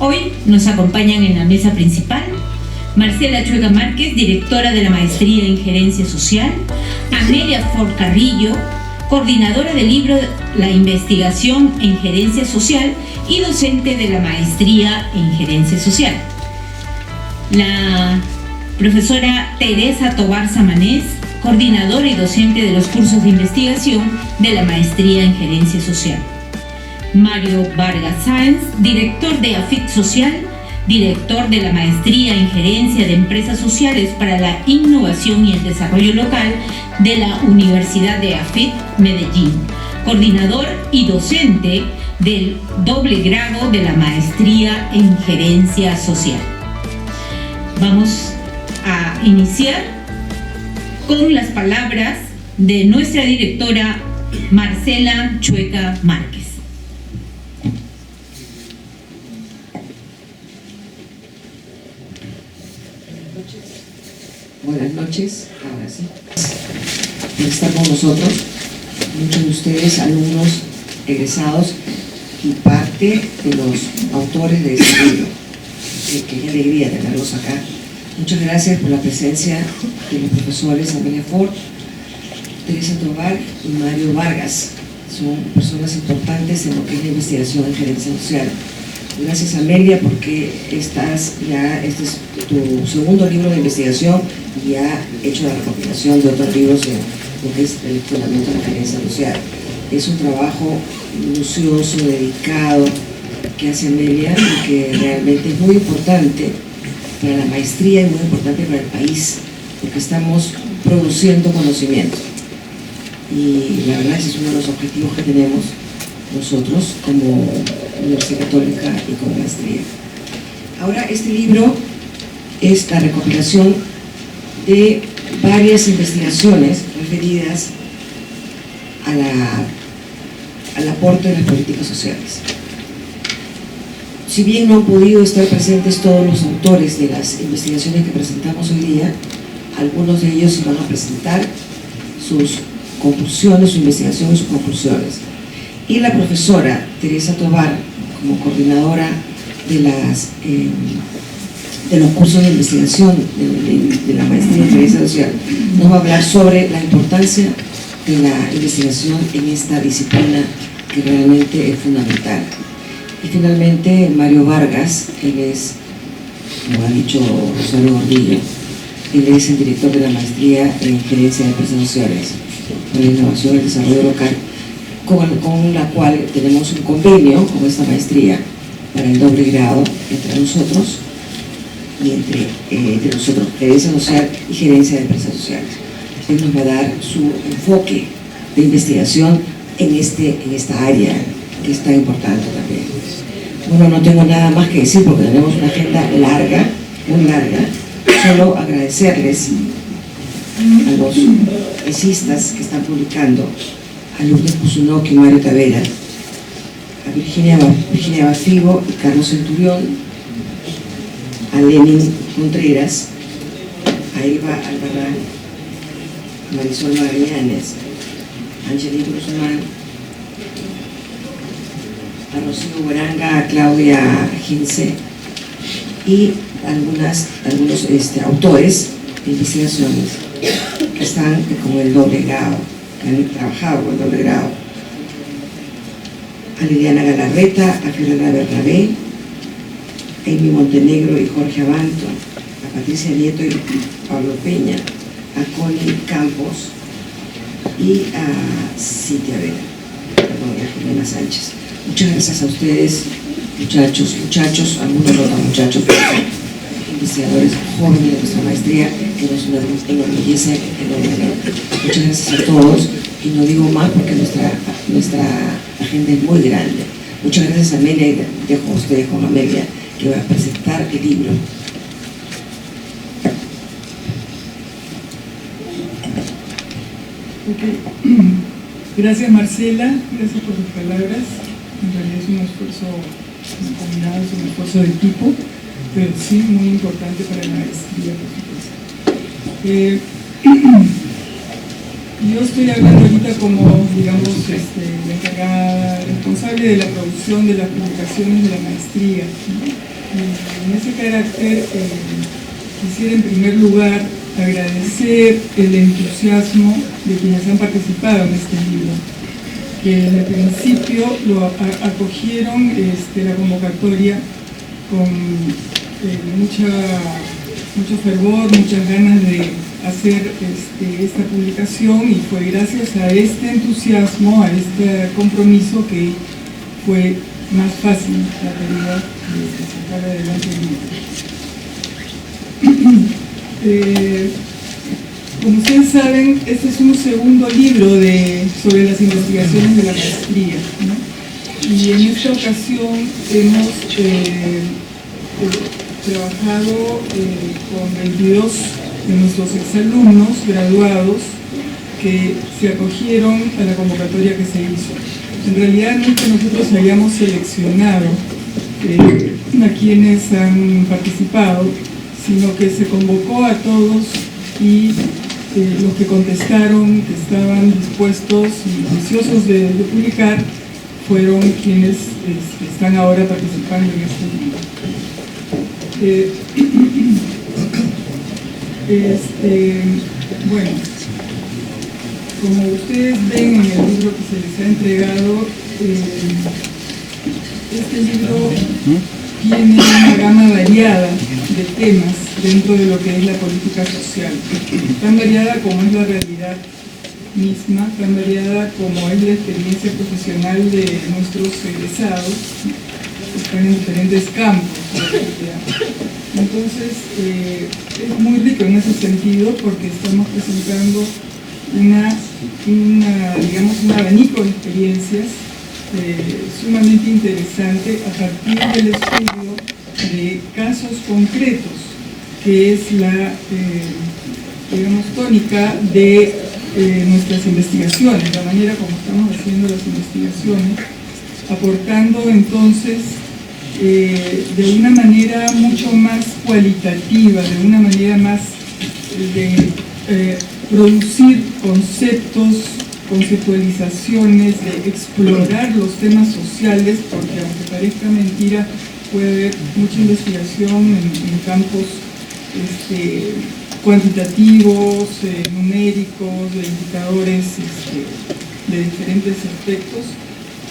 Hoy nos acompañan en la mesa principal Marcela Chueca Márquez, directora de la Maestría en Gerencia Social, Amelia Ford Carrillo, coordinadora del libro La Investigación en Gerencia Social y docente de la Maestría en Gerencia Social. La profesora Teresa Tobar Samanés, coordinadora y docente de los cursos de investigación de la Maestría en Gerencia Social. Mario Vargas Sáenz, director de AFIT Social, director de la Maestría en Gerencia de Empresas Sociales para la Innovación y el Desarrollo Local de la Universidad de AFIT Medellín, coordinador y docente del doble grado de la Maestría en Gerencia Social. Vamos a iniciar con las palabras de nuestra directora Marcela Chueca Márquez. Buenas noches, ahora sí. Por estar con nosotros, muchos de ustedes, alumnos, egresados y parte de los autores de este libro. Qué alegría tenerlos acá. Muchas gracias por la presencia de los profesores Amelia Ford, Teresa Tobar y Mario Vargas. Son personas importantes en lo que es la investigación en gerencia social. Gracias, Amelia, porque este es tu segundo libro de investigación y ha hecho la recopilación de otros libros de lo que es el fundamento de la gerencia social. Es un trabajo minucioso, dedicado, que hace Amelia y que realmente es muy importante para la maestría y muy importante para el país, porque estamos produciendo conocimiento. Y la verdad ese es uno de los objetivos que tenemos nosotros como Universidad Católica y como maestría. Ahora, este libro es la recopilación de varias investigaciones referidas al aporte de las políticas sociales. Si bien no han podido estar presentes todos los autores de las investigaciones que presentamos hoy día, algunos de ellos se van a presentar sus conclusiones, su investigación y sus conclusiones. Y la profesora Teresa Tobar, como coordinadora de los cursos de investigación de la Maestría en Gerencia Social, nos va a hablar sobre la importancia de la investigación en esta disciplina que realmente es fundamental. Y finalmente Mario Vargas, él es, como ha dicho Rosario Gordillo, él es el director de la Maestría en Gerencia de Empresas Sociales, para la Innovación y el Desarrollo Local, con la cual tenemos un convenio con esta maestría para el doble grado entre nosotros y entre nosotros, Gerencia Social y Gerencia de Empresas Sociales. Él nos va a dar su enfoque de investigación en esta área que es tan importante también. Bueno, no tengo nada más que decir porque tenemos una agenda larga, muy larga. Solo agradecerles a los tesistas que están publicando, a Lourdes Kusunoki y Mario Tavera, a Virginia Bafigo y Carlos Centurión, a Lenin Contreras, a Elba Albarrán, a Marisol Magallanes, a Angelique Guzmán, a Rocío Guaranga, a Claudia Gince y algunos autores de investigaciones que están con el doble grado, que han trabajado con el doble grado. A Liliana Galarreta, a Fiorella Bernabé, a Amy Montenegro y Jorge Abanto, a Patricia Nieto y Pablo Peña, a Connie Campos y a Cintia Vera, perdón, y a Jimena Sánchez. Muchas gracias a ustedes, muchachos, algunos no tan muchachos, investigadores jóvenes de nuestra maestría, que nos enorgullece enormemente. Muchas gracias a todos, y no digo más porque nuestra agenda es muy grande. Muchas gracias a Amelia, y dejo a ustedes con Amelia, que va a presentar el libro. Okay. Gracias, Marcela, gracias por tus palabras. En realidad es un esfuerzo combinado, es un esfuerzo de equipo, pero sí muy importante para la maestría, por supuesto. Yo estoy hablando ahorita como, digamos, la encargada, responsable de la producción de las publicaciones de la maestría, ¿no? Y en ese carácter quisiera en primer lugar agradecer el entusiasmo de quienes han participado en este libro, que desde el principio lo acogieron la convocatoria con mucho fervor, muchas ganas de hacer esta publicación, y fue gracias a este entusiasmo, a este compromiso, que fue más fácil la tarea de sacar adelante el libro. Como ustedes saben, este es un segundo libro sobre las investigaciones de la maestría, ¿no? Y en esta ocasión hemos trabajado con 22 de nuestros exalumnos graduados que se acogieron a la convocatoria que se hizo. En realidad no es que nosotros hayamos seleccionado a quienes han participado, sino que se convocó a todos, y los que contestaron que estaban dispuestos y deseosos de publicar fueron quienes están ahora participando en este libro. Bueno, como ustedes ven en el libro que se les ha entregado, este libro tiene una gama variada de temas dentro de lo que es la política social, tan variada como es la realidad misma, tan variada como es la experiencia profesional de nuestros egresados, que están en diferentes campos de la actividad. Entonces, es muy rico en ese sentido, porque estamos presentando digamos, un abanico de experiencias sumamente interesante a partir del estudio de casos concretos, que es la, digamos, tónica de nuestras investigaciones, la manera como estamos haciendo las investigaciones, aportando entonces de una manera mucho más cualitativa, de una manera más de producir conceptos, conceptualizaciones, de explorar los temas sociales, porque aunque parezca mentira, puede haber mucha investigación en campos cuantitativos, numéricos, de indicadores de diferentes aspectos,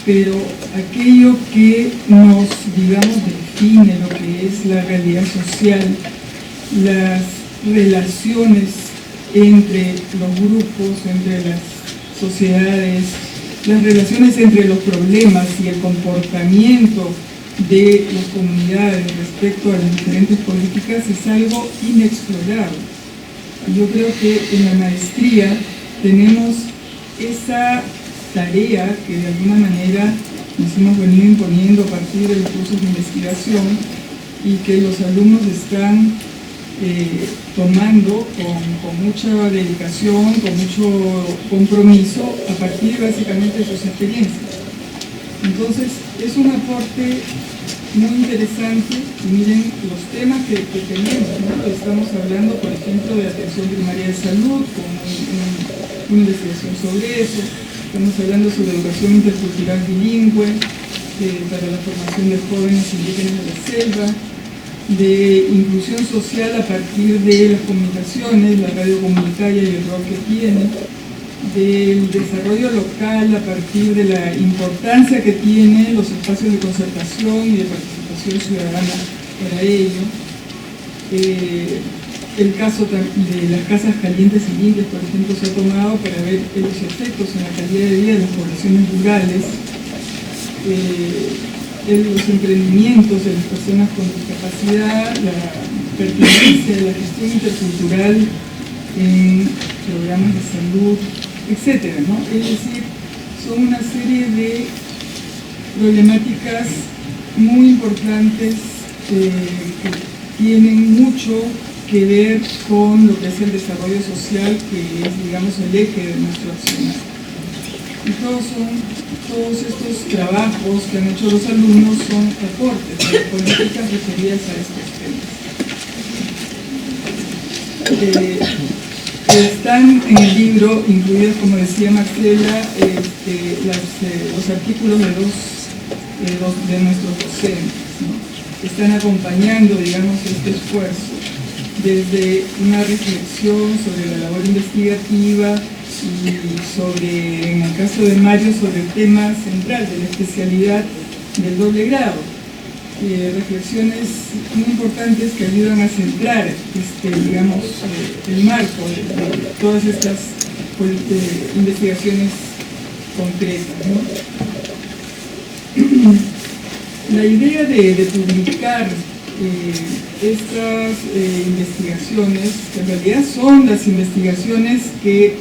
pero aquello que nos, digamos, define lo que es la realidad social, las relaciones entre los grupos, entre las sociedades, las relaciones entre los problemas y el comportamiento de las comunidades respecto a las diferentes políticas, es algo inexplorado. Yo creo que en la maestría tenemos esa tarea que de alguna manera nos hemos venido imponiendo a partir de los cursos de investigación, y que los alumnos están tomando con mucha dedicación, con mucho compromiso, a partir básicamente de sus experiencias. Entonces, es un aporte muy interesante. Y miren los temas que tenemos, ¿no? Estamos hablando, por ejemplo, de atención primaria de salud, con una investigación sobre eso. Estamos hablando sobre educación intercultural bilingüe, para la formación de jóvenes indígenas de la selva, de inclusión social a partir de las comunicaciones, la radio comunitaria y el rol que tiene, del desarrollo local a partir de la importancia que tienen los espacios de concertación y de participación ciudadana para ello, el caso de las casas calientes y limpias, por ejemplo, se ha tomado para ver los efectos en la calidad de vida de las poblaciones rurales, los emprendimientos de las personas con discapacidad, la pertinencia de la gestión intercultural en programas de salud, etcétera, ¿no? Es decir, son una serie de problemáticas muy importantes que tienen mucho que ver con lo que es el desarrollo social, que es, digamos, el eje de nuestro accionar. Y todos estos trabajos que han hecho los alumnos son aportes a las políticas referidas a estos temas. Están en el libro incluidos, como decía Marcela, los artículos de nuestros docentes, ¿no? están acompañando, digamos, este esfuerzo, desde una reflexión sobre la labor investigativa y sobre, en el caso de Mario, sobre el tema central de la especialidad del doble grado. Reflexiones muy importantes que ayudan a centrar, digamos, el marco de todas estas investigaciones concretas, ¿no? La idea de publicar estas investigaciones, que en realidad son las investigaciones que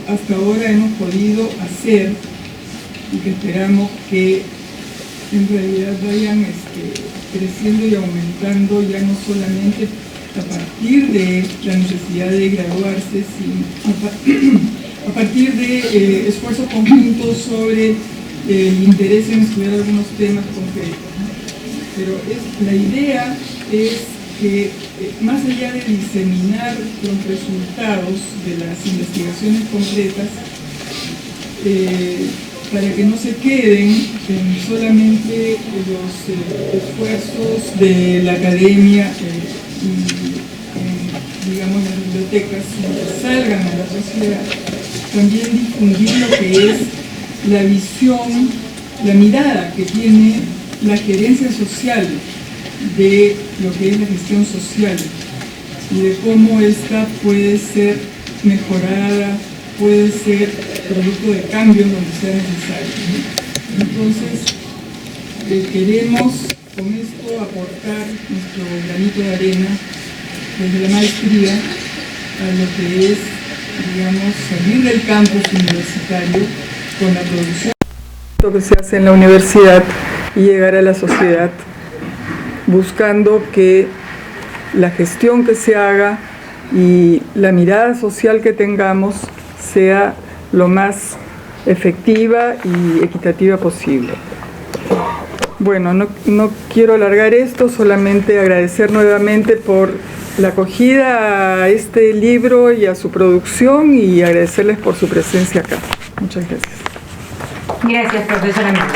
hasta ahora hemos podido hacer y que esperamos que en realidad vayan creciendo y aumentando, ya no solamente a partir de la necesidad de graduarse, sino a partir de esfuerzos conjuntos sobre el interés en estudiar algunos temas concretos, ¿no? Pero la idea es que más allá de diseminar los resultados de las investigaciones concretas, para que no se queden en solamente los esfuerzos de la academia y, digamos, las bibliotecas, sino que salgan a la sociedad, también difundir lo que es la visión, la mirada que tiene la gerencia social de lo que es la gestión social y de cómo esta puede ser mejorada, puede ser producto de cambios donde sea necesario, ¿no? Entonces, queremos con esto aportar nuestro granito de arena desde la maestría a lo que es, digamos, salir del campus universitario con la producción que se hace en la universidad y llegar a la sociedad, buscando que la gestión que se haga y la mirada social que tengamos sea lo más efectiva y equitativa posible. Bueno, no quiero alargar esto, solamente agradecer nuevamente por la acogida a este libro y a su producción y agradecerles por su presencia acá. Muchas gracias. Gracias, profesora Mena.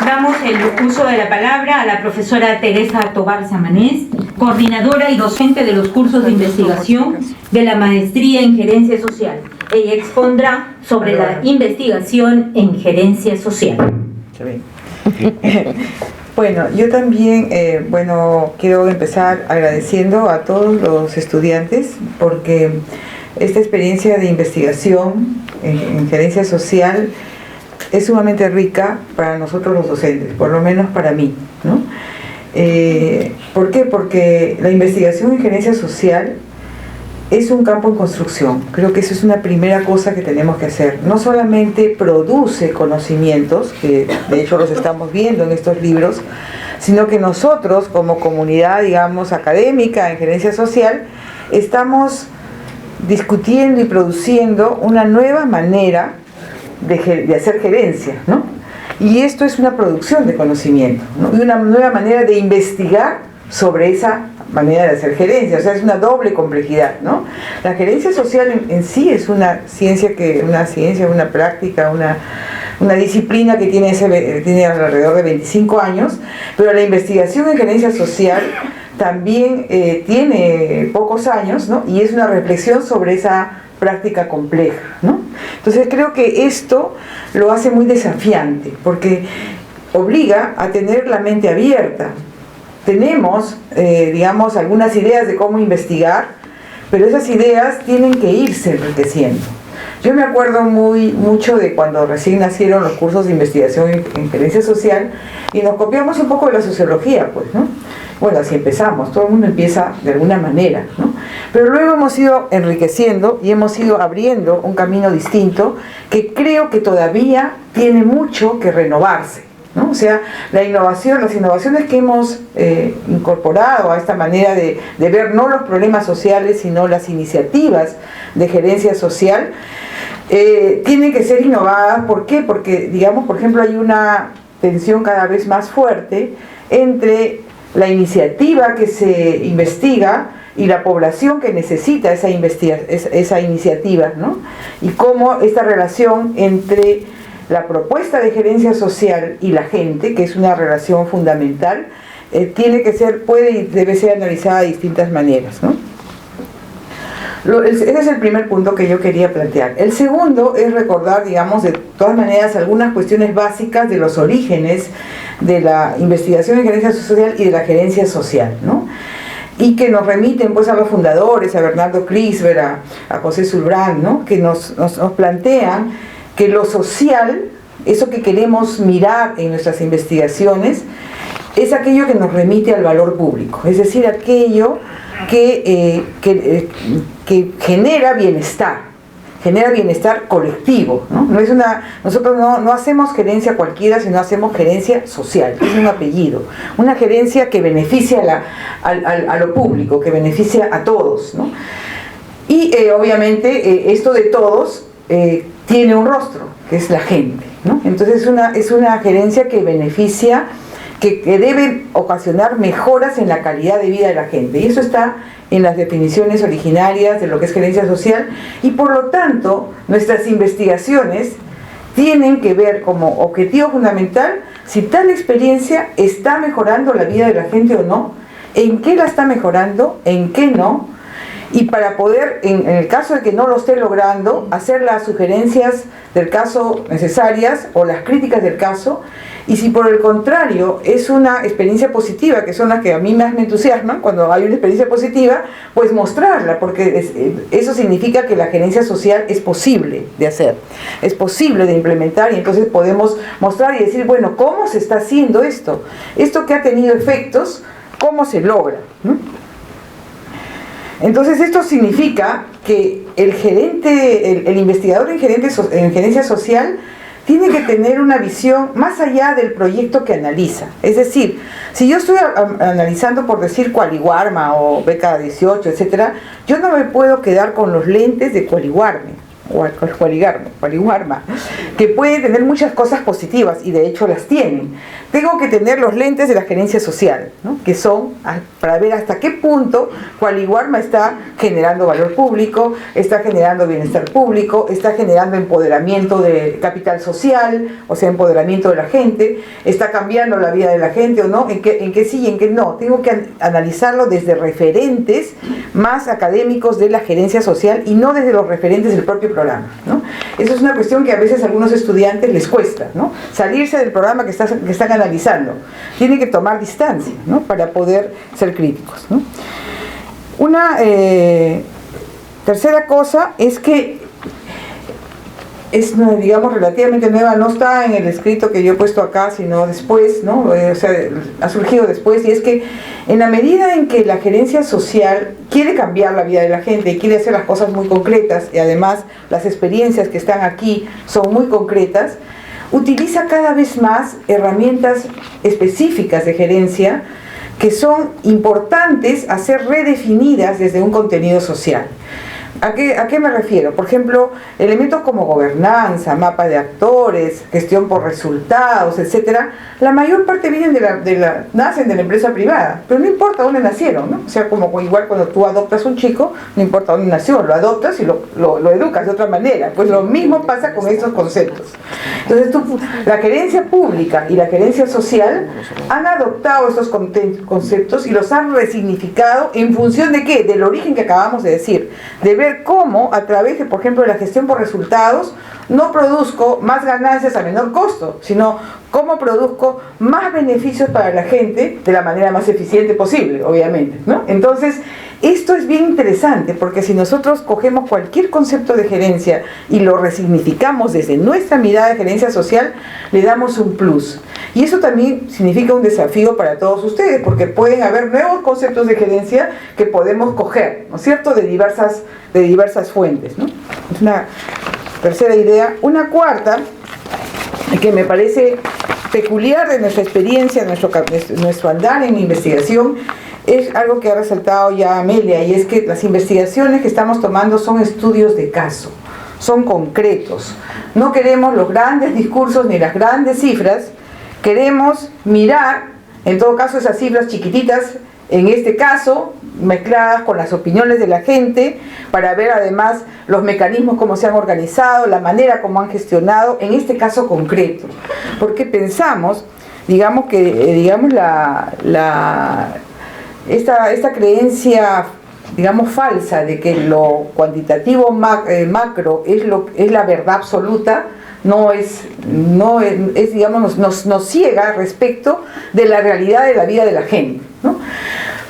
Damos el uso de la palabra a la profesora Teresa Tobar Samanés, coordinadora y docente de los cursos de investigación de la Maestría en Gerencia Social. Ella expondrá sobre la investigación en gerencia social. Bueno, yo también quiero empezar agradeciendo a todos los estudiantes porque esta experiencia de investigación en gerencia social es sumamente rica para nosotros los docentes, por lo menos para mí, ¿no? ¿Por qué? Porque la investigación en gerencia social es un campo en construcción. Creo que eso es una primera cosa que tenemos que hacer. No solamente produce conocimientos, que de hecho los estamos viendo en estos libros, sino que nosotros como comunidad, digamos, académica en gerencia social, estamos discutiendo y produciendo una nueva manera de hacer gerencia, ¿no? Y esto es una producción de conocimiento, ¿no? Y una nueva manera de investigar sobre esa manera de hacer gerencia, o sea, es una doble complejidad, ¿no? La gerencia social en sí es una ciencia, una práctica, una disciplina que tiene alrededor de 25 años, pero la investigación en gerencia social también tiene pocos años, ¿no? Y es una reflexión sobre esa práctica compleja, ¿no? Entonces creo que esto lo hace muy desafiante, porque obliga a tener la mente abierta. Tenemos, digamos, algunas ideas de cómo investigar, pero esas ideas tienen que irse enriqueciendo. Yo me acuerdo mucho de cuando recién nacieron los cursos de investigación en gerencia social y nos copiamos un poco de la sociología, pues, ¿no? Bueno, así empezamos, todo el mundo empieza de alguna manera, ¿no? Pero luego hemos ido enriqueciendo y hemos ido abriendo un camino distinto que creo que todavía tiene mucho que renovarse, ¿no? O sea, las innovaciones que hemos incorporado a esta manera de ver no los problemas sociales, sino las iniciativas de gerencia social, tienen que ser innovadas. ¿Por qué? Porque, digamos, por ejemplo, hay una tensión cada vez más fuerte entre la iniciativa que se investiga y la población que necesita esa iniciativa, ¿no? Y cómo esta relación entre la propuesta de gerencia social y la gente, que es una relación fundamental, tiene que ser, puede y debe ser analizada de distintas maneras, ¿no? Ese es el primer punto que yo quería plantear. El segundo es recordar, digamos, de todas maneras, algunas cuestiones básicas de los orígenes de la investigación en gerencia social y de la gerencia social, ¿no? Y que nos remiten pues a los fundadores, a Bernardo Crisver, a José Zulbrán, ¿no? Que nos plantean que lo social, eso que queremos mirar en nuestras investigaciones, es aquello que nos remite al valor público, es decir, aquello que genera bienestar colectivo, ¿no? Nosotros no hacemos gerencia cualquiera, sino hacemos gerencia social, es un apellido, una gerencia que beneficia a lo público, que beneficia a todos, ¿no? Y obviamente esto de todos tiene un rostro, que es la gente, ¿no? Entonces es una gerencia que beneficia, que debe ocasionar mejoras en la calidad de vida de la gente, y eso está en las definiciones originarias de lo que es gerencia social, y por lo tanto nuestras investigaciones tienen que ver como objetivo fundamental si tal experiencia está mejorando la vida de la gente o no, en qué la está mejorando, en qué no, y para poder, en el caso de que no lo esté logrando, hacer las sugerencias del caso necesarias o las críticas del caso, y si por el contrario es una experiencia positiva, que son las que a mí más me entusiasman, cuando hay una experiencia positiva, pues mostrarla, porque eso significa que la gerencia social es posible de hacer, es posible de implementar, y entonces podemos mostrar y decir, bueno, ¿cómo se está haciendo esto? Esto que ha tenido efectos, ¿cómo se logra? ¿No? Entonces esto significa que el investigador en gerencia social tiene que tener una visión más allá del proyecto que analiza. Es decir, si yo estoy analizando, por decir, Qualiguarma o Beca 18, etc., yo no me puedo quedar con los lentes de Qualiguarma, que puede tener muchas cosas positivas, y de hecho las tienen. Tengo que tener los lentes de la gerencia social, ¿no? Que son para ver hasta qué punto Qualiguarma está generando valor público, está generando bienestar público, está generando empoderamiento de capital social, o sea, empoderamiento de la gente, está cambiando la vida de la gente o no, en qué sí y en qué no. Tengo que analizarlo desde referentes más académicos de la gerencia social y no desde los referentes del propio programa, ¿no? Eso es una cuestión que a veces a algunos estudiantes les cuesta, ¿no? Salirse del programa que están analizando. Tienen que tomar distancia, ¿no? Para poder ser críticos, ¿no? Una tercera cosa es que es, digamos, relativamente nueva, no está en el escrito que yo he puesto acá, sino después, ¿no? O sea, ha surgido después, y es que en la medida en que la gerencia social quiere cambiar la vida de la gente y quiere hacer las cosas muy concretas, y además las experiencias que están aquí son muy concretas, utiliza cada vez más herramientas específicas de gerencia que son importantes a ser redefinidas desde un contenido social. ¿A qué me refiero? Por ejemplo, elementos como gobernanza, mapa de actores, gestión por resultados, etcétera. La mayor parte vienen nacen de la empresa privada, pero no importa dónde nacieron, ¿no? O sea, como igual cuando tú adoptas un chico, no importa dónde nació, lo adoptas y lo educas de otra manera. Pues lo mismo pasa con estos conceptos. Entonces, la gerencia pública y la gerencia social han adoptado estos conceptos y los han resignificado en función de ¿qué? Del origen que acabamos de decir, de ver cómo a través de, por ejemplo, de la gestión por resultados, no produzco más ganancias a menor costo, sino cómo produzco más beneficios para la gente de la manera más eficiente posible, obviamente, ¿no? Entonces, esto es bien interesante, porque si nosotros cogemos cualquier concepto de gerencia y lo resignificamos desde nuestra mirada de gerencia social, le damos un plus. Y eso también significa un desafío para todos ustedes, porque pueden haber nuevos conceptos de gerencia que podemos coger, ¿no es cierto?, de diversas fuentes, ¿no? Es una tercera idea. Una cuarta, que me parece peculiar de nuestra experiencia, nuestro andar en investigación, es algo que ha resaltado ya Amelia, y es que las investigaciones que estamos tomando son estudios de caso, son concretos. No queremos los grandes discursos ni las grandes cifras, queremos mirar, en todo caso, esas cifras chiquititas, en este caso, mezcladas con las opiniones de la gente, para ver además los mecanismos, cómo se han organizado, la manera como han gestionado, en este caso concreto. Porque pensamos, digamos que esta creencia, digamos, falsa de que lo cuantitativo macro es la verdad absoluta, digamos, nos ciega respecto de la realidad de la vida de la gente, ¿no?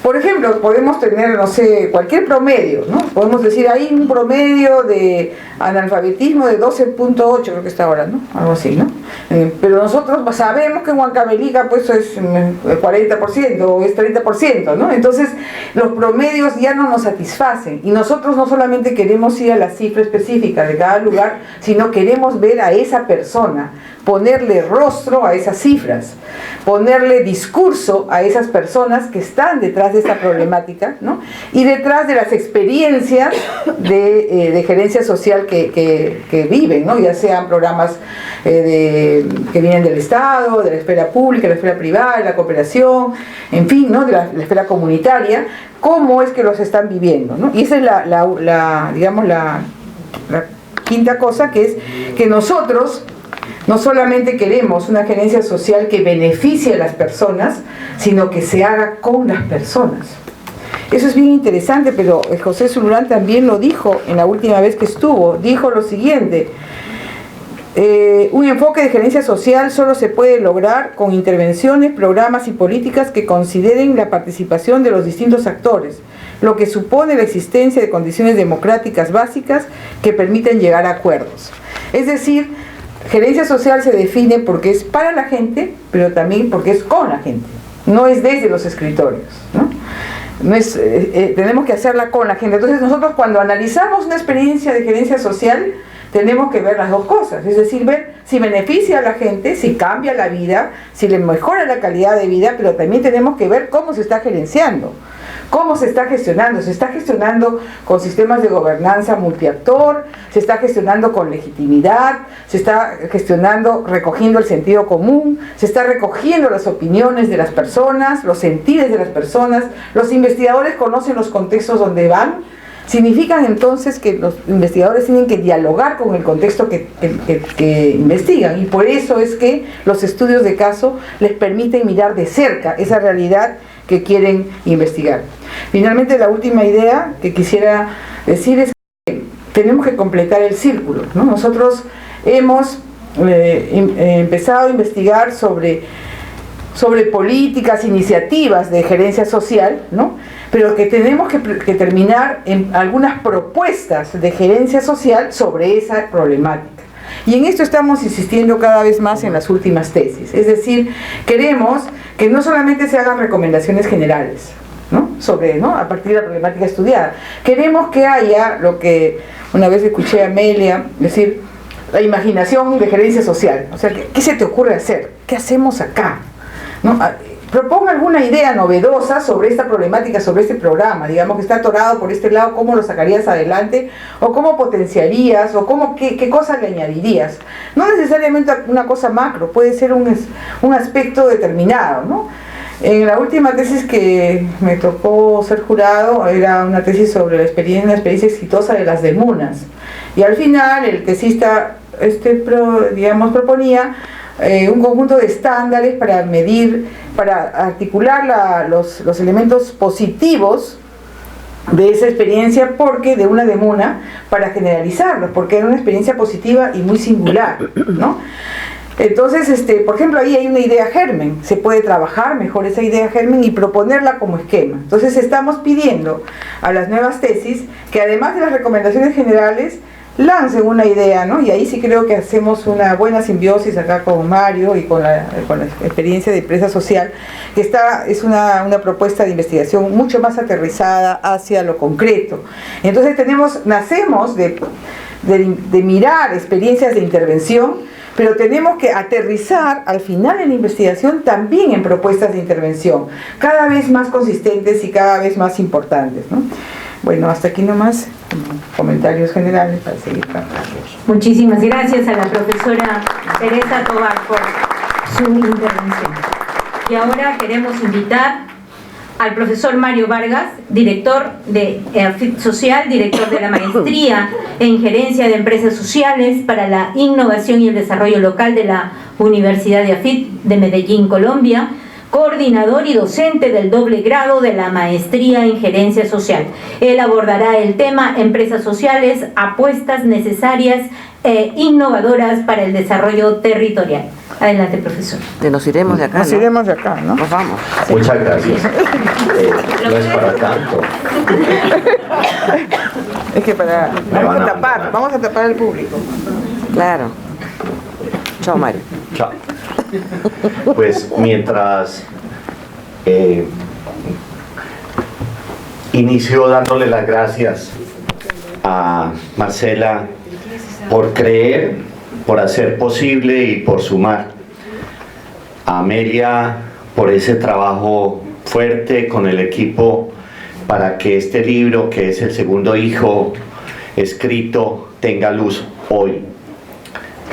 Por ejemplo, podemos tener, no sé, cualquier promedio, ¿no? Podemos decir, hay un promedio de analfabetismo de 12.8, creo que está ahora, ¿no? Algo así, ¿no? Pero nosotros sabemos que en Huancavelica pues es 40% o es 30%, ¿no? Entonces, los promedios ya no nos satisfacen y nosotros no solamente queremos ir a la cifra específica de cada lugar, sino queremos ver a esa persona, ponerle rostro a esas cifras, ponerle discurso a esas personas que están detrás de esta problemática, ¿no? Y detrás de las experiencias de gerencia social que viven, ¿no? Ya sean programas que vienen del Estado, de la esfera pública, de la esfera privada, de la cooperación, en fin, ¿no? De la esfera comunitaria, cómo es que los están viviendo, ¿no? Y esa es la quinta cosa, que es que nosotros no solamente queremos una gerencia social que beneficie a las personas, sino que se haga con las personas. Eso es bien interesante, pero José Zulurán también lo dijo en la última vez que estuvo. Dijo lo siguiente: un enfoque de gerencia social solo se puede lograr con intervenciones, programas y políticas que consideren la participación de los distintos actores, lo que supone la existencia de condiciones democráticas básicas que permiten llegar a acuerdos. Es decir, gerencia social se define porque es para la gente, pero también porque es con la gente. No es desde los escritorios, ¿no? Tenemos que hacerla con la gente. Entonces nosotros, cuando analizamos una experiencia de gerencia social, tenemos que ver las dos cosas, es decir, ver si beneficia a la gente, si cambia la vida, si le mejora la calidad de vida, pero también tenemos que ver cómo se está gerenciando, cómo se está gestionando. Se está gestionando con sistemas de gobernanza multiactor, se está gestionando con legitimidad, se está gestionando recogiendo el sentido común, se está recogiendo las opiniones de las personas, los sentires de las personas. Los investigadores conocen los contextos donde van. Significan entonces que los investigadores tienen que dialogar con el contexto que investigan, y por eso es que los estudios de caso les permiten mirar de cerca esa realidad que quieren investigar. Finalmente, la última idea que quisiera decir es que tenemos que completar el círculo, ¿no? Nosotros hemos empezado a investigar sobre políticas, iniciativas de gerencia social, ¿no? Pero que tenemos que terminar en algunas propuestas de gerencia social sobre esa problemática. Y en esto estamos insistiendo cada vez más en las últimas tesis. Es decir, queremos que no solamente se hagan recomendaciones generales, ¿no? A partir de la problemática estudiada. Queremos que haya lo que una vez escuché a Amelia decir, la imaginación de gerencia social. O sea, ¿qué se te ocurre hacer? ¿Qué hacemos acá? ¿No? Proponga alguna idea novedosa sobre esta problemática, sobre este programa, digamos que está atorado por este lado, ¿cómo lo sacarías adelante? ¿O cómo potenciarías? ¿O qué cosas le añadirías? No necesariamente una cosa macro, puede ser un aspecto determinado, ¿no? En la última tesis que me tocó ser jurado, era una tesis sobre la experiencia exitosa de las DEMUNAS. Y al final el tesista proponía un conjunto de estándares para medir, para articular los elementos positivos de esa experiencia, porque de una DEMUNA, para generalizarlos, porque era una experiencia positiva y muy singular, ¿no? Entonces, por ejemplo, ahí hay una idea germen, se puede trabajar mejor esa idea germen y proponerla como esquema. Entonces estamos pidiendo a las nuevas tesis que, además de las recomendaciones generales, lancen una idea, ¿no? Y ahí sí creo que hacemos una buena simbiosis acá con Mario y con la experiencia de empresa social, que es una propuesta de investigación mucho más aterrizada hacia lo concreto. Entonces nacemos de mirar experiencias de intervención, pero tenemos que aterrizar al final en la investigación también en propuestas de intervención, cada vez más consistentes y cada vez más importantes, ¿no? Bueno, hasta aquí nomás, comentarios generales para seguir trabajando. Muchísimas gracias a la profesora Teresa Tovar por su intervención. Y ahora queremos invitar al profesor Mario Vargas, director de AFIT Social, director de la Maestría en Gerencia de Empresas Sociales para la Innovación y el Desarrollo Local de la Universidad de AFIT de Medellín, Colombia, coordinador y docente del doble grado de la Maestría en Gerencia Social. Él abordará el tema Empresas Sociales, apuestas necesarias e innovadoras para el desarrollo territorial. Adelante, profesor. Nos iremos de acá, Nos iremos de acá, ¿no? Nos vamos. Muchas gracias. No es para tanto. Es que vamos a tapar al público. Claro. Chao, Mario. Chao. Pues mientras inicio dándole las gracias a Marcela por creer, por hacer posible y por sumar. A Amelia por ese trabajo fuerte con el equipo para que este libro, que es el segundo hijo escrito, tenga luz hoy.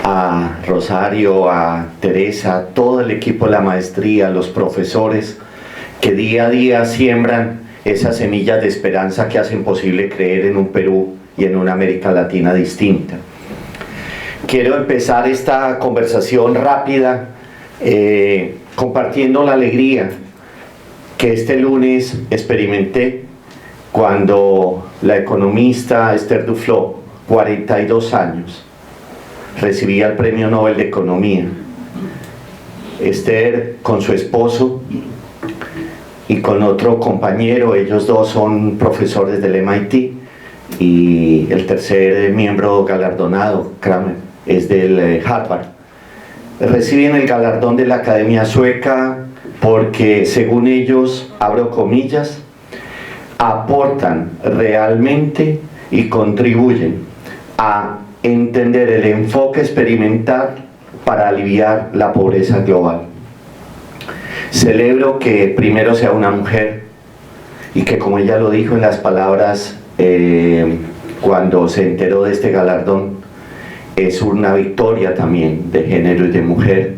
A Rosario, a Teresa, a todo el equipo de la maestría, los profesores que día a día siembran esas semillas de esperanza que hacen posible creer en un Perú y en una América Latina distinta. Quiero empezar esta conversación rápida compartiendo la alegría que este lunes experimenté cuando la economista Esther Duflo, 42 años, recibía el Premio Nobel de Economía. Esther con su esposo y con otro compañero, ellos dos son profesores del MIT, y el tercer miembro galardonado, Kramer, es del Harvard. Reciben el galardón de la Academia Sueca porque, según ellos, abro comillas, aportan realmente y contribuyen a entender el enfoque experimental para aliviar la pobreza global. Celebro que primero sea una mujer y que, como ella lo dijo en las palabras cuando se enteró de este galardón, es una victoria también de género y de mujer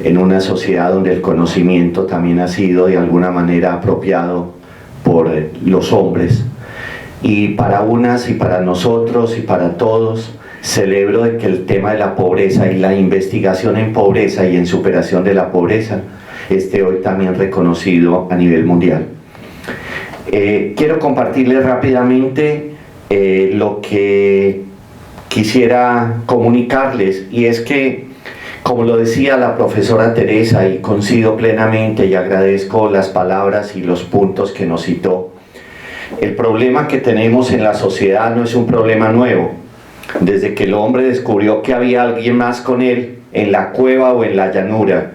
en una sociedad donde el conocimiento también ha sido de alguna manera apropiado por los hombres. Y para unas y para nosotros y para todos, celebro de que el tema de la pobreza y la investigación en pobreza y en superación de la pobreza esté hoy también reconocido a nivel mundial. Quiero compartirles rápidamente lo que quisiera comunicarles, y es que, como lo decía la profesora Teresa, y coincido plenamente y agradezco las palabras y los puntos que nos citó, el problema que tenemos en la sociedad no es un problema nuevo. Desde que el hombre descubrió que había alguien más con él en la cueva o en la llanura,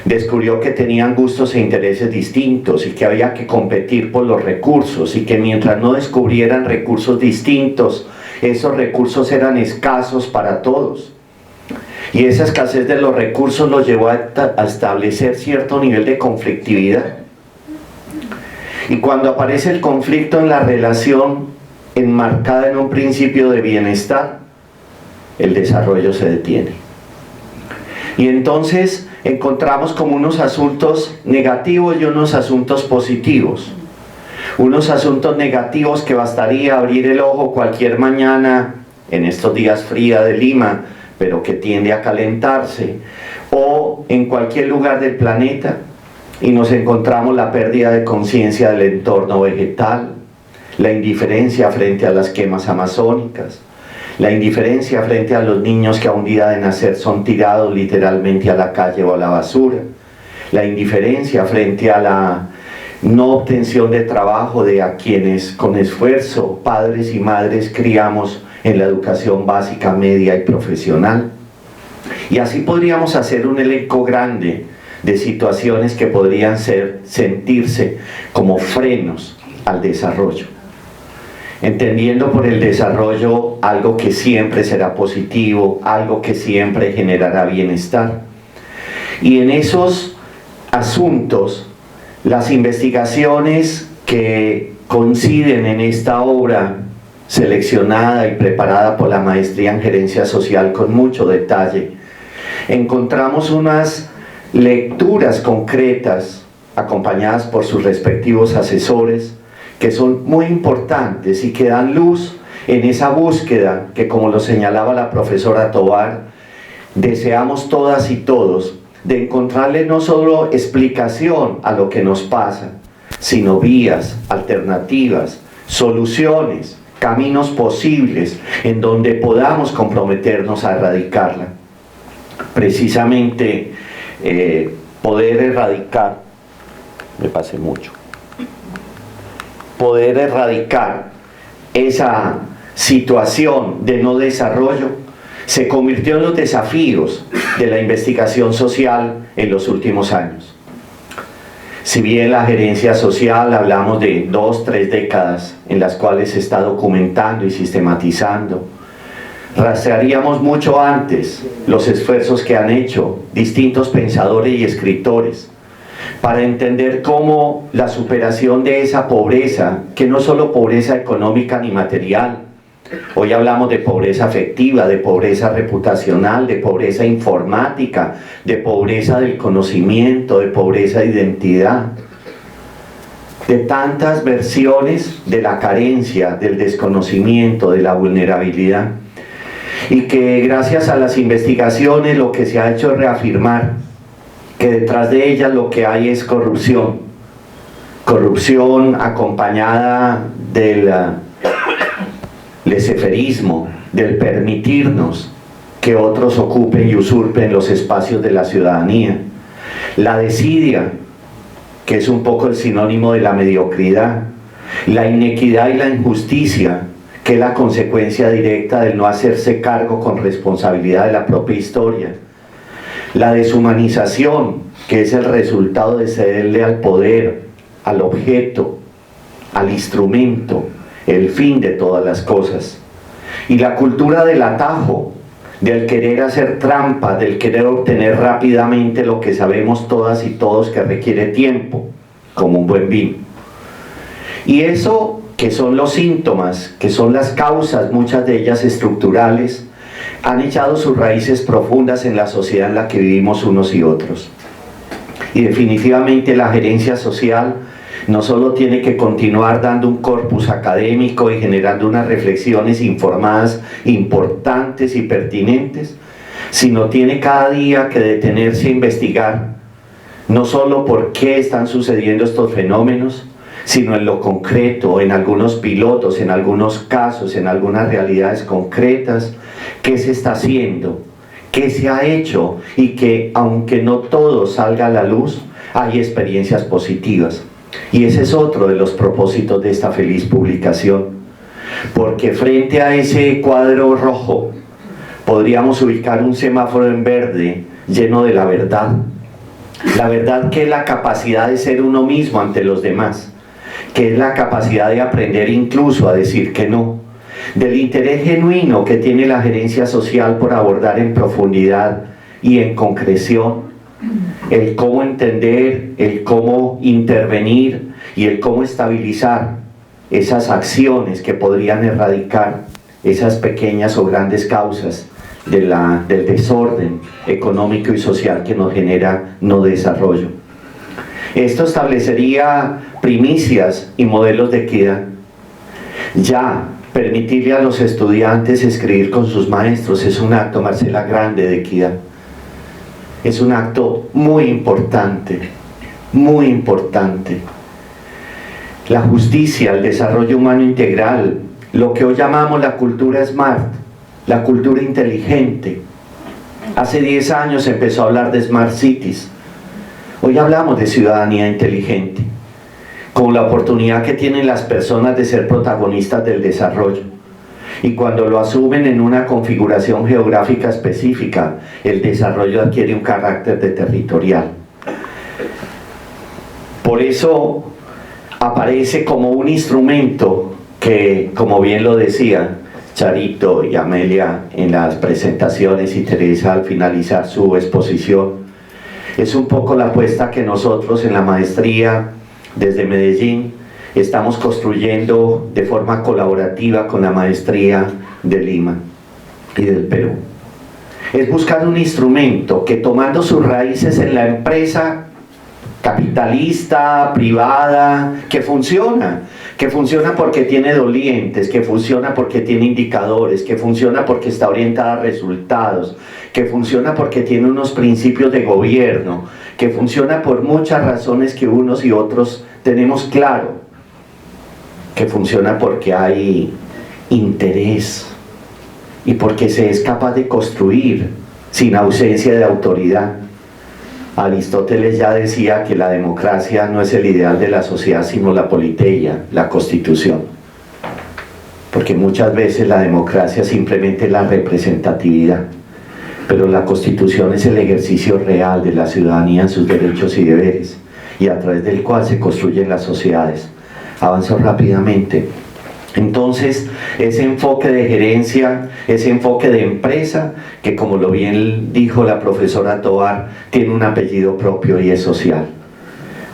descubrió que tenían gustos e intereses distintos y que había que competir por los recursos, y que mientras no descubrieran recursos distintos, esos recursos eran escasos para todos. Y esa escasez de los recursos los llevó a establecer cierto nivel de conflictividad. Y cuando aparece el conflicto en la relación enmarcada en un principio de bienestar, el desarrollo se detiene. Y entonces encontramos como unos asuntos negativos y unos asuntos positivos. Unos asuntos negativos que bastaría abrir el ojo cualquier mañana en estos días fría de Lima, pero que tiende a calentarse, o en cualquier lugar del planeta, y nos encontramos la pérdida de conciencia del entorno vegetal, la indiferencia frente a las quemas amazónicas, la indiferencia frente a los niños que a un día de nacer son tirados literalmente a la calle o a la basura, la indiferencia frente a la no obtención de trabajo de a quienes con esfuerzo, padres y madres, criamos en la educación básica, media y profesional. Y así podríamos hacer un elenco grande de situaciones que podrían sentirse como frenos al desarrollo, entendiendo por el desarrollo algo que siempre será positivo, algo que siempre generará bienestar. Y en esos asuntos, las investigaciones que coinciden en esta obra seleccionada y preparada por la Maestría en Gerencia Social con mucho detalle, encontramos unas lecturas concretas acompañadas por sus respectivos asesores, que son muy importantes y que dan luz en esa búsqueda que, como lo señalaba la profesora Tovar, deseamos todas y todos, de encontrarle no solo explicación a lo que nos pasa, sino vías, alternativas, soluciones, caminos posibles en donde podamos comprometernos a erradicarla. Precisamente poder erradicar, poder erradicar esa situación de no desarrollo se convirtió en los desafíos de la investigación social en los últimos años. Si bien la gerencia social hablamos de 2-3 décadas en las cuales se está documentando y sistematizando, rastrearíamos mucho antes los esfuerzos que han hecho distintos pensadores y escritores para entender cómo la superación de esa pobreza, que no solo pobreza económica ni material, hoy hablamos de pobreza afectiva, de pobreza reputacional, de pobreza informática, de pobreza del conocimiento, de pobreza de identidad, de tantas versiones de la carencia, del desconocimiento, de la vulnerabilidad, y que gracias a las investigaciones lo que se ha hecho es reafirmar que detrás de ellas lo que hay es corrupción, corrupción acompañada del laissez-fairismo, del permitirnos que otros ocupen y usurpen los espacios de la ciudadanía, la desidia, que es un poco el sinónimo de la mediocridad, la inequidad y la injusticia, que es la consecuencia directa del no hacerse cargo con responsabilidad de la propia historia, la deshumanización, que es el resultado de cederle al poder, al objeto, al instrumento, el fin de todas las cosas, y la cultura del atajo, del querer hacer trampa, del querer obtener rápidamente lo que sabemos todas y todos que requiere tiempo, como un buen vino. Y eso, que son los síntomas, que son las causas, muchas de ellas estructurales, han echado sus raíces profundas en la sociedad en la que vivimos unos y otros. Y definitivamente la gerencia social no solo tiene que continuar dando un corpus académico y generando unas reflexiones informadas importantes y pertinentes, sino tiene cada día que detenerse a investigar no solo por qué están sucediendo estos fenómenos, sino en lo concreto, en algunos pilotos, en algunos casos, en algunas realidades concretas, qué se está haciendo, qué se ha hecho, y que aunque no todo salga a la luz, hay experiencias positivas. Y ese es otro de los propósitos de esta feliz publicación, porque frente a ese cuadro rojo podríamos ubicar un semáforo en verde lleno de la verdad que es la capacidad de ser uno mismo ante los demás, que es la capacidad de aprender incluso a decir que no, del interés genuino que tiene la gerencia social por abordar en profundidad y en concreción el cómo entender, el cómo intervenir y el cómo estabilizar esas acciones que podrían erradicar esas pequeñas o grandes causas del desorden económico y social que nos genera no desarrollo. Esto establecería primicias y modelos de equidad. Ya, permitirle a los estudiantes escribir con sus maestros es un acto, Marcela, grande de equidad. Es un acto muy importante, muy importante. La justicia, el desarrollo humano integral, lo que hoy llamamos la cultura SMART, la cultura inteligente. Hace 10 años se empezó a hablar de Smart Cities. Hoy hablamos de ciudadanía inteligente, con la oportunidad que tienen las personas de ser protagonistas del desarrollo. Y cuando lo asumen en una configuración geográfica específica, el desarrollo adquiere un carácter de territorial. Por eso aparece como un instrumento que, como bien lo decía Charito y Amelia en las presentaciones y Teresa al finalizar su exposición, es un poco la apuesta que nosotros en la maestría desde Medellín estamos construyendo de forma colaborativa con la maestría de Lima y del Perú. Es buscar un instrumento que, tomando sus raíces en la empresa capitalista, privada, que funciona porque tiene dolientes, que funciona porque tiene indicadores, que funciona porque está orientada a resultados, que funciona porque tiene unos principios de gobierno, que funciona por muchas razones que unos y otros tenemos claro, que funciona porque hay interés y porque se es capaz de construir sin ausencia de autoridad. Aristóteles ya decía que la democracia no es el ideal de la sociedad, sino la politeia, la constitución. Porque muchas veces la democracia simplemente es la representatividad, pero la constitución es el ejercicio real de la ciudadanía en sus derechos y deberes, y a través del cual se construyen las sociedades. Avanzo rápidamente. Entonces, ese enfoque de gerencia, ese enfoque de empresa, que como lo bien dijo la profesora Tovar, tiene un apellido propio y es social.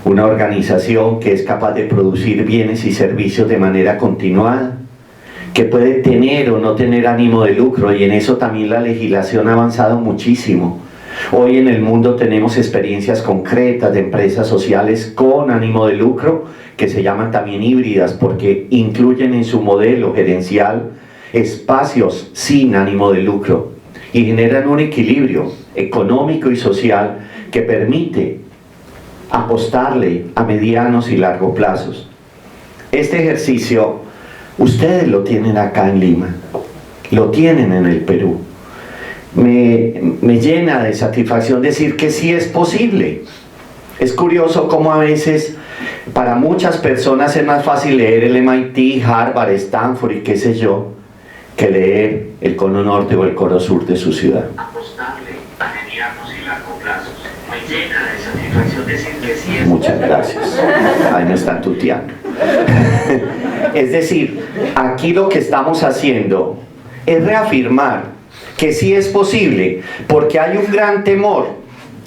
Una organización que es capaz de producir bienes y servicios de manera continuada, que puede tener o no tener ánimo de lucro, y en eso también la legislación ha avanzado muchísimo. Hoy en el mundo tenemos experiencias concretas de empresas sociales con ánimo de lucro, que se llaman también híbridas, porque incluyen en su modelo gerencial espacios sin ánimo de lucro y generan un equilibrio económico y social que permite apostarle a medianos y largos plazos. Este ejercicio ustedes lo tienen acá en Lima, lo tienen en el Perú. Me llena de satisfacción decir que sí es posible. Es curioso cómo a veces para muchas personas es más fácil leer el MIT, Harvard, Stanford y qué sé yo, que leer el cono norte o el cono sur de su ciudad. Apostarle a medianos y largos plazos. Me llena de satisfacción decir que sí es. Muchas gracias. Ahí me están tuteando. Es decir, aquí lo que estamos haciendo es reafirmar que sí es posible, porque hay un gran temor.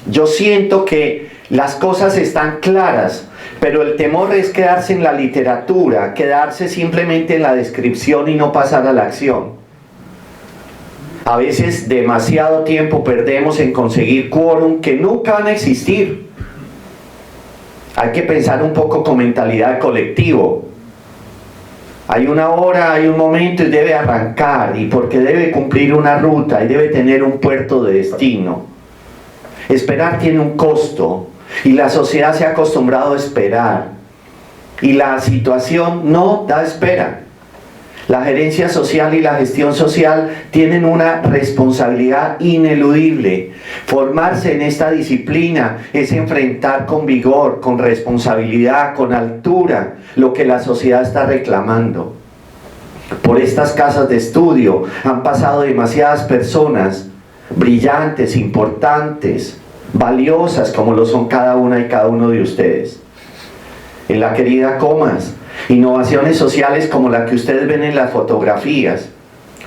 Yo siento que las cosas están claras, pero el temor es quedarse en la literatura, quedarse simplemente en la descripción y no pasar a la acción. A veces demasiado tiempo perdemos en conseguir quórum que nunca van a existir. Hay que pensar un poco con mentalidad de colectivo. Hay una hora, hay un momento y debe arrancar, y porque debe cumplir una ruta y debe tener un puerto de destino. Esperar tiene un costo y la sociedad se ha acostumbrado a esperar y la situación no da espera. La gerencia social y la gestión social tienen una responsabilidad ineludible. Formarse en esta disciplina es enfrentar con vigor, con responsabilidad, con altura, lo que la sociedad está reclamando. Por estas casas de estudio han pasado demasiadas personas brillantes, importantes, valiosas, como lo son cada una y cada uno de ustedes. En la querida Comas, innovaciones sociales como la que ustedes ven en las fotografías,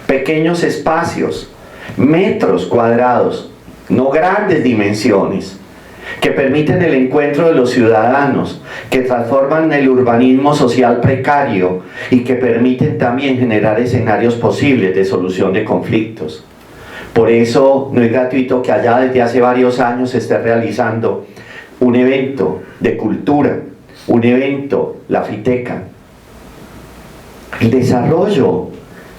pequeños espacios, metros cuadrados, no grandes dimensiones, que permiten el encuentro de los ciudadanos, que transforman el urbanismo social precario y que permiten también generar escenarios posibles de solución de conflictos. Por eso no es gratuito que allá desde hace varios años se esté realizando un evento de cultura, un evento, la Fiteca. El desarrollo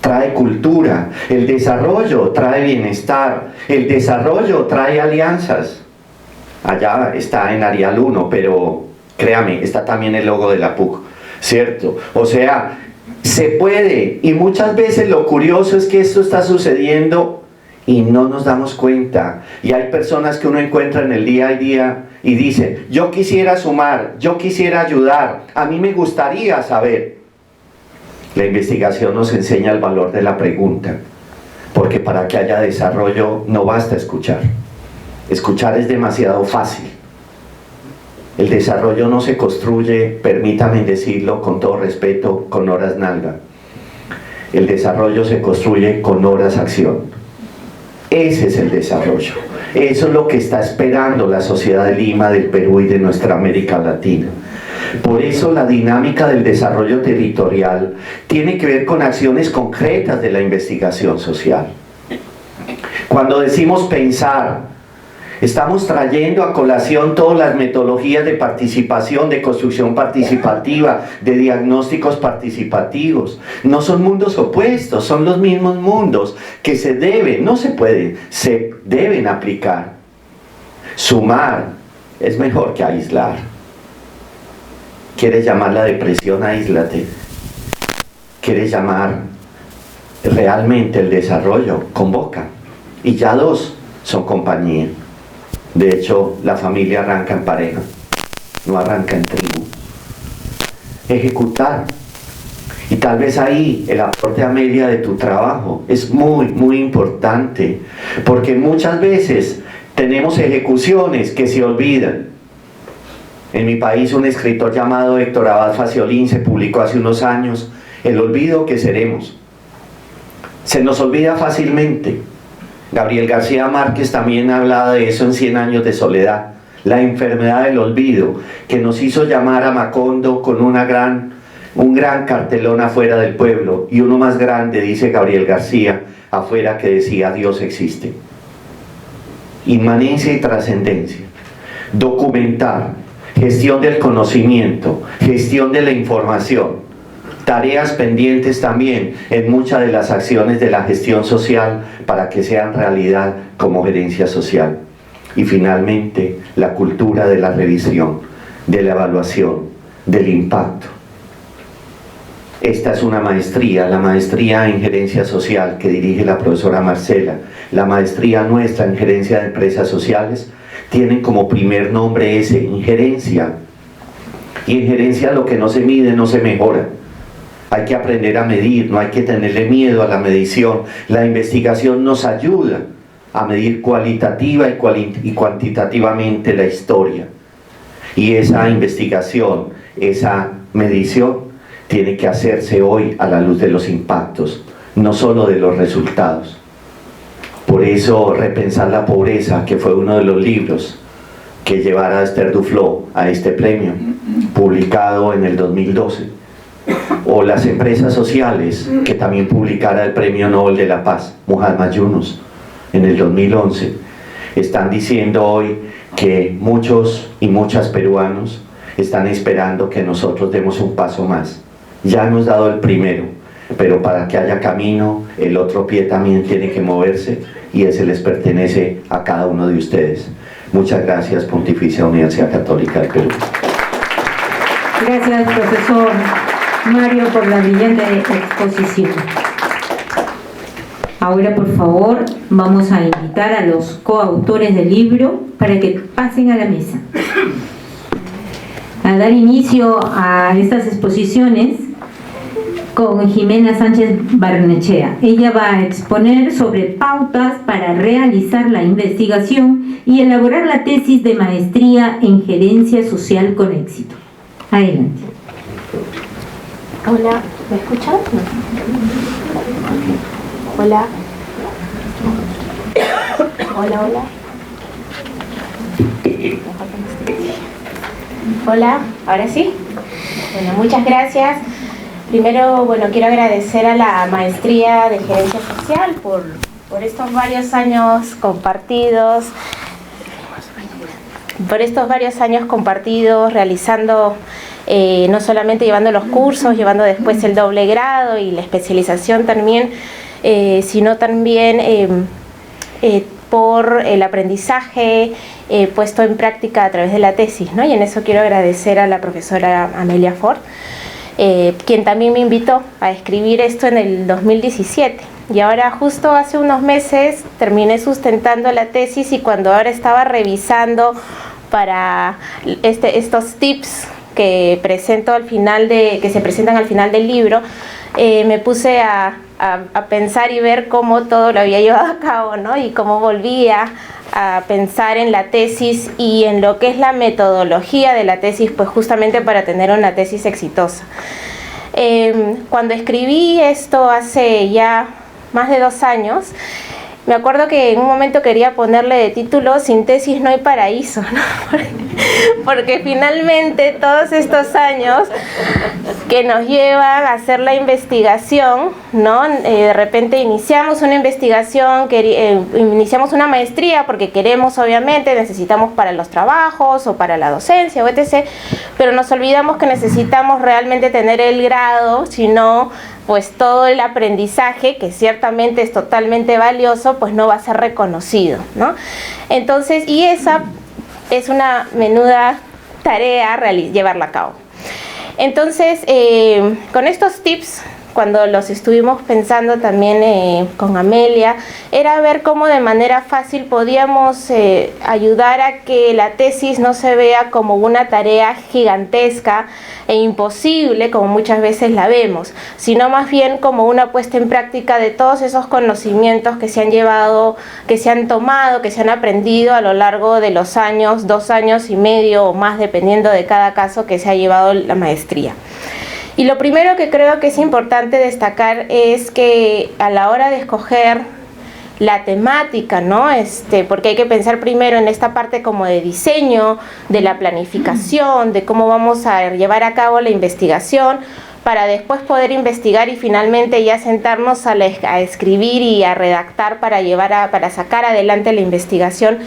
trae cultura, el desarrollo trae bienestar, el desarrollo trae alianzas. Allá está en Arial 1, pero créame, está también el logo de la PUC, ¿cierto? O sea, se puede, y muchas veces lo curioso es que esto está sucediendo y no nos damos cuenta. Y hay personas que uno encuentra en el día a día y dicen, yo quisiera sumar, yo quisiera ayudar, a mí me gustaría saber. La investigación nos enseña el valor de la pregunta, porque para que haya desarrollo no basta escuchar. Escuchar es demasiado fácil. El desarrollo no se construye, permítame decirlo con todo respeto, con horas nalga. El desarrollo se construye con horas acción. Ese es el desarrollo. Eso es lo que está esperando la sociedad de Lima, del Perú y de nuestra América Latina. Por eso la dinámica del desarrollo territorial tiene que ver con acciones concretas de la investigación social. Cuando decimos pensar Estamos trayendo a colación todas las metodologías de participación, de construcción participativa, de diagnósticos participativos. No son mundos opuestos, son los mismos mundos que se deben aplicar. Sumar es mejor que aislar. ¿Quieres llamar la depresión? Aíslate. ¿Quieres llamar realmente el desarrollo? Convoca. Y ya dos son compañía. De hecho, la familia arranca en pareja, no arranca en tribu. Ejecutar. Y tal vez ahí el aporte, Amelia, de tu trabajo es muy, muy importante, porque muchas veces tenemos ejecuciones que se olvidan. En mi país un escritor llamado Héctor Abad Faciolín se publicó hace unos años El olvido que seremos. Se nos olvida fácilmente. Gabriel García Márquez también hablaba de eso en 100 años de soledad, la enfermedad del olvido, que nos hizo llamar a Macondo con un gran cartelón afuera del pueblo, y uno más grande, dice Gabriel García, afuera, que decía Dios existe. Inmanencia y trascendencia. Documentar, gestión del conocimiento, gestión de la información. Tareas pendientes también en muchas de las acciones de la gestión social para que sean realidad como gerencia social. Y finalmente, la cultura de la revisión, de la evaluación, del impacto. Esta es una maestría, la maestría en gerencia social que dirige la profesora Marcela. La maestría nuestra en gerencia de empresas sociales tienen como primer nombre ese, injerencia. Y en gerencia lo que no se mide no se mejora. Hay que aprender a medir, no hay que tenerle miedo a la medición. La investigación nos ayuda a medir cualitativa y cuantitativamente la historia. Y esa investigación, esa medición, tiene que hacerse hoy a la luz de los impactos, no solo de los resultados. Por eso, Repensar la pobreza, que fue uno de los libros que llevara a Esther Duflo a este premio, publicado en el 2012. O Las empresas sociales, que también publicara el Premio Nobel de la Paz, Muhammad Yunus, en el 2011. Están diciendo hoy que muchos y muchas peruanos están esperando que nosotros demos un paso más. Ya hemos dado el primero, pero para que haya camino, el otro pie también tiene que moverse, y ese les pertenece a cada uno de ustedes. Muchas gracias, Pontificia Universidad Católica del Perú. Gracias, profesor Mario, por la brillante exposición. Ahora, por favor, vamos a invitar a los coautores del libro para que pasen a la mesa. A dar inicio a estas exposiciones con Jimena Sánchez Barnechea. Ella va a exponer sobre pautas para realizar la investigación y elaborar la tesis de maestría en gerencia social con éxito. Adelante. Hola, ¿me escuchan? No. Hola. Hola. Hola, ¿ahora sí? Bueno, muchas gracias. Primero, quiero agradecer a la Maestría de Gerencia Social por estos varios años compartidos, realizando, no solamente llevando los cursos, llevando después el doble grado y la especialización también, sino también por el aprendizaje puesto en práctica a través de la tesis, ¿no? Y en eso quiero agradecer a la profesora Amelia Ford, quien también me invitó a escribir esto en el 2017. Y ahora, justo hace unos meses, terminé sustentando la tesis, y cuando ahora estaba revisando para estos tips que presento que se presentan al final del libro, me puse a pensar y ver cómo todo lo había llevado a cabo, ¿no? Y cómo volvía a pensar en la tesis y en lo que es la metodología de la tesis, pues justamente para tener una tesis exitosa. Cuando escribí esto hace ya más de 2 años, me acuerdo que en un momento quería ponerle de título "Sin tesis no hay paraíso", ¿no? porque finalmente todos estos años que nos llevan a hacer la investigación, ¿no? De repente iniciamos una investigación, iniciamos una maestría porque queremos, obviamente, necesitamos para los trabajos o para la docencia o etc., pero nos olvidamos que necesitamos realmente tener el grado, si no, pues todo el aprendizaje, que ciertamente es totalmente valioso, pues no va a ser reconocido, ¿no? Entonces, y esa es una menuda tarea llevarla a cabo. Entonces, con estos tips, cuando los estuvimos pensando también con Amelia, era ver cómo de manera fácil podíamos ayudar a que la tesis no se vea como una tarea gigantesca e imposible, como muchas veces la vemos, sino más bien como una puesta en práctica de todos esos conocimientos que se han llevado, que se han tomado, que se han aprendido a lo largo de los años, 2 años y medio o más, dependiendo de cada caso que se ha llevado la maestría. Y lo primero que creo que es importante destacar es que a la hora de escoger la temática, ¿no? Porque hay que pensar primero en esta parte como de diseño, de la planificación, de cómo vamos a llevar a cabo la investigación, para después poder investigar y finalmente ya sentarnos a escribir y a redactar para sacar adelante la investigación.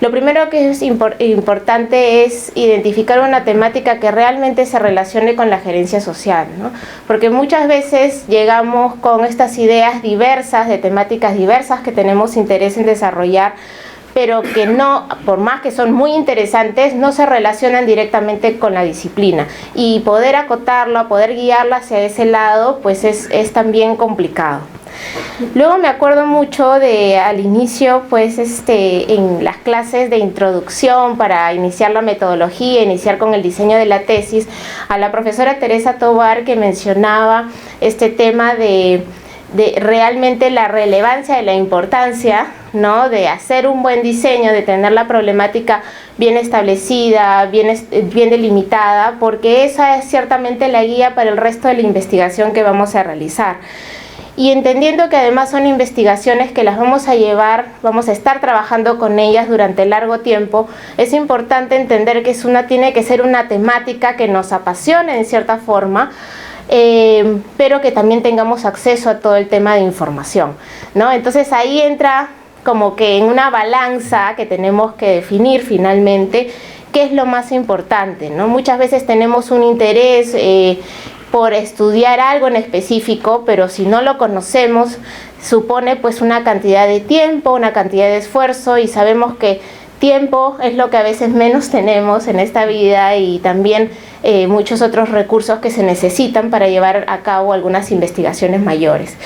Lo primero que es importante es identificar una temática que realmente se relacione con la gerencia social, ¿no? Porque muchas veces llegamos con estas ideas diversas, de temáticas diversas que tenemos interés en desarrollar, pero que no, por más que son muy interesantes, no se relacionan directamente con la disciplina. Y poder acotarla, poder guiarla hacia ese lado, pues es también complicado. Luego me acuerdo mucho de al inicio, pues en las clases de introducción para iniciar la metodología, iniciar con el diseño de la tesis, a la profesora Teresa Tobar, que mencionaba este tema de realmente la relevancia y la importancia, ¿no?, de hacer un buen diseño, de tener la problemática bien establecida, bien delimitada, porque esa es ciertamente la guía para el resto de la investigación que vamos a realizar. Y entendiendo que además son investigaciones que las vamos a llevar, vamos a estar trabajando con ellas durante largo tiempo, es importante entender que tiene que ser una temática que nos apasione en cierta forma, pero que también tengamos acceso a todo el tema de información, ¿no? Entonces ahí entra como que en una balanza que tenemos que definir finalmente qué es lo más importante, ¿no? Muchas veces tenemos un interés por estudiar algo en específico, pero si no lo conocemos, supone pues una cantidad de tiempo, una cantidad de esfuerzo, y sabemos que tiempo es lo que a veces menos tenemos en esta vida, y también muchos otros recursos que se necesitan para llevar a cabo algunas investigaciones mayores.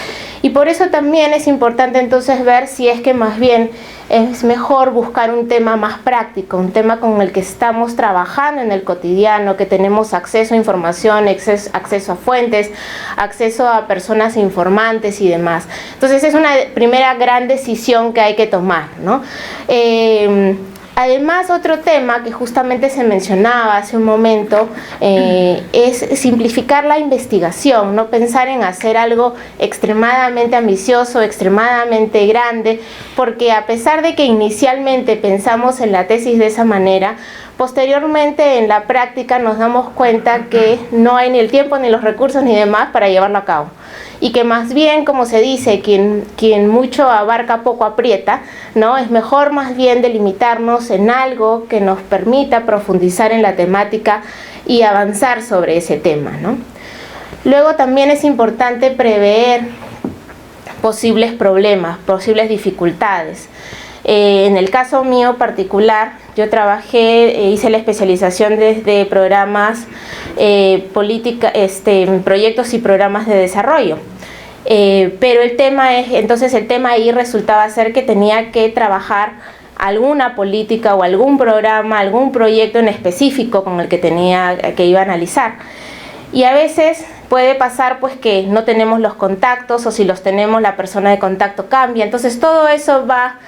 Y por eso también es importante entonces ver si es que más bien es mejor buscar un tema más práctico, un tema con el que estamos trabajando en el cotidiano, que tenemos acceso a información, acceso a fuentes, acceso a personas informantes y demás. Entonces es una primera gran decisión que hay que tomar, ¿no? Además, otro tema que justamente se mencionaba hace un momento es simplificar la investigación, no pensar en hacer algo extremadamente ambicioso, extremadamente grande, porque a pesar de que inicialmente pensamos en la tesis de esa manera, posteriormente en la práctica nos damos cuenta que no hay ni el tiempo, ni los recursos, ni demás para llevarlo a cabo. Y que más bien, como se dice, quien mucho abarca poco aprieta, ¿no? Es mejor más bien delimitarnos en algo que nos permita profundizar en la temática y avanzar sobre ese tema, ¿no? Luego también es importante prever posibles problemas, posibles dificultades. En el caso mío particular, yo hice la especialización desde programas, proyectos y programas de desarrollo. Pero el tema ahí resultaba ser que tenía que trabajar alguna política o algún programa, algún proyecto en específico con el que iba a analizar. Y a veces puede pasar pues que no tenemos los contactos, o si los tenemos la persona de contacto cambia. Entonces todo eso va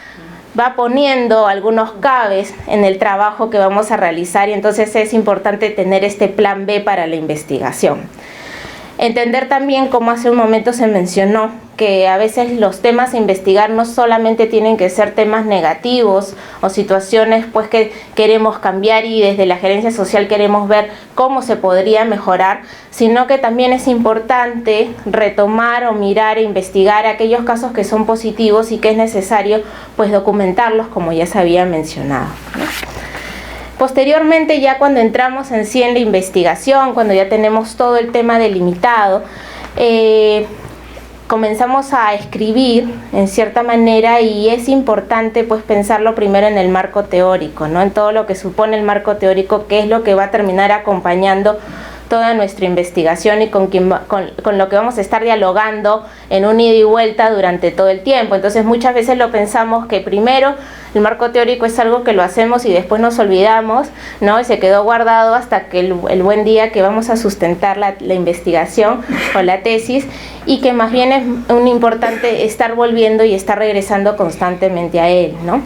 poniendo algunos cabes en el trabajo que vamos a realizar, y entonces es importante tener este plan B para la investigación. Entender también, como hace un momento se mencionó, que a veces los temas a investigar no solamente tienen que ser temas negativos o situaciones pues que queremos cambiar y desde la gerencia social queremos ver cómo se podría mejorar, sino que también es importante retomar o mirar e investigar aquellos casos que son positivos y que es necesario pues documentarlos, como ya se había mencionado, ¿no? Posteriormente, ya cuando entramos en sí en la investigación, cuando ya tenemos todo el tema delimitado, comenzamos a escribir en cierta manera, y es importante pues pensarlo primero en el marco teórico, ¿no? En todo lo que supone el marco teórico, que es lo que va a terminar acompañando toda nuestra investigación y con lo que vamos a estar dialogando en un ida y vuelta durante todo el tiempo. Entonces muchas veces lo pensamos que primero el marco teórico es algo que lo hacemos y después nos olvidamos, ¿no? Y se quedó guardado hasta que el buen día que vamos a sustentar la investigación o la tesis, y que más bien es un importante estar volviendo y estar regresando constantemente a él, ¿no?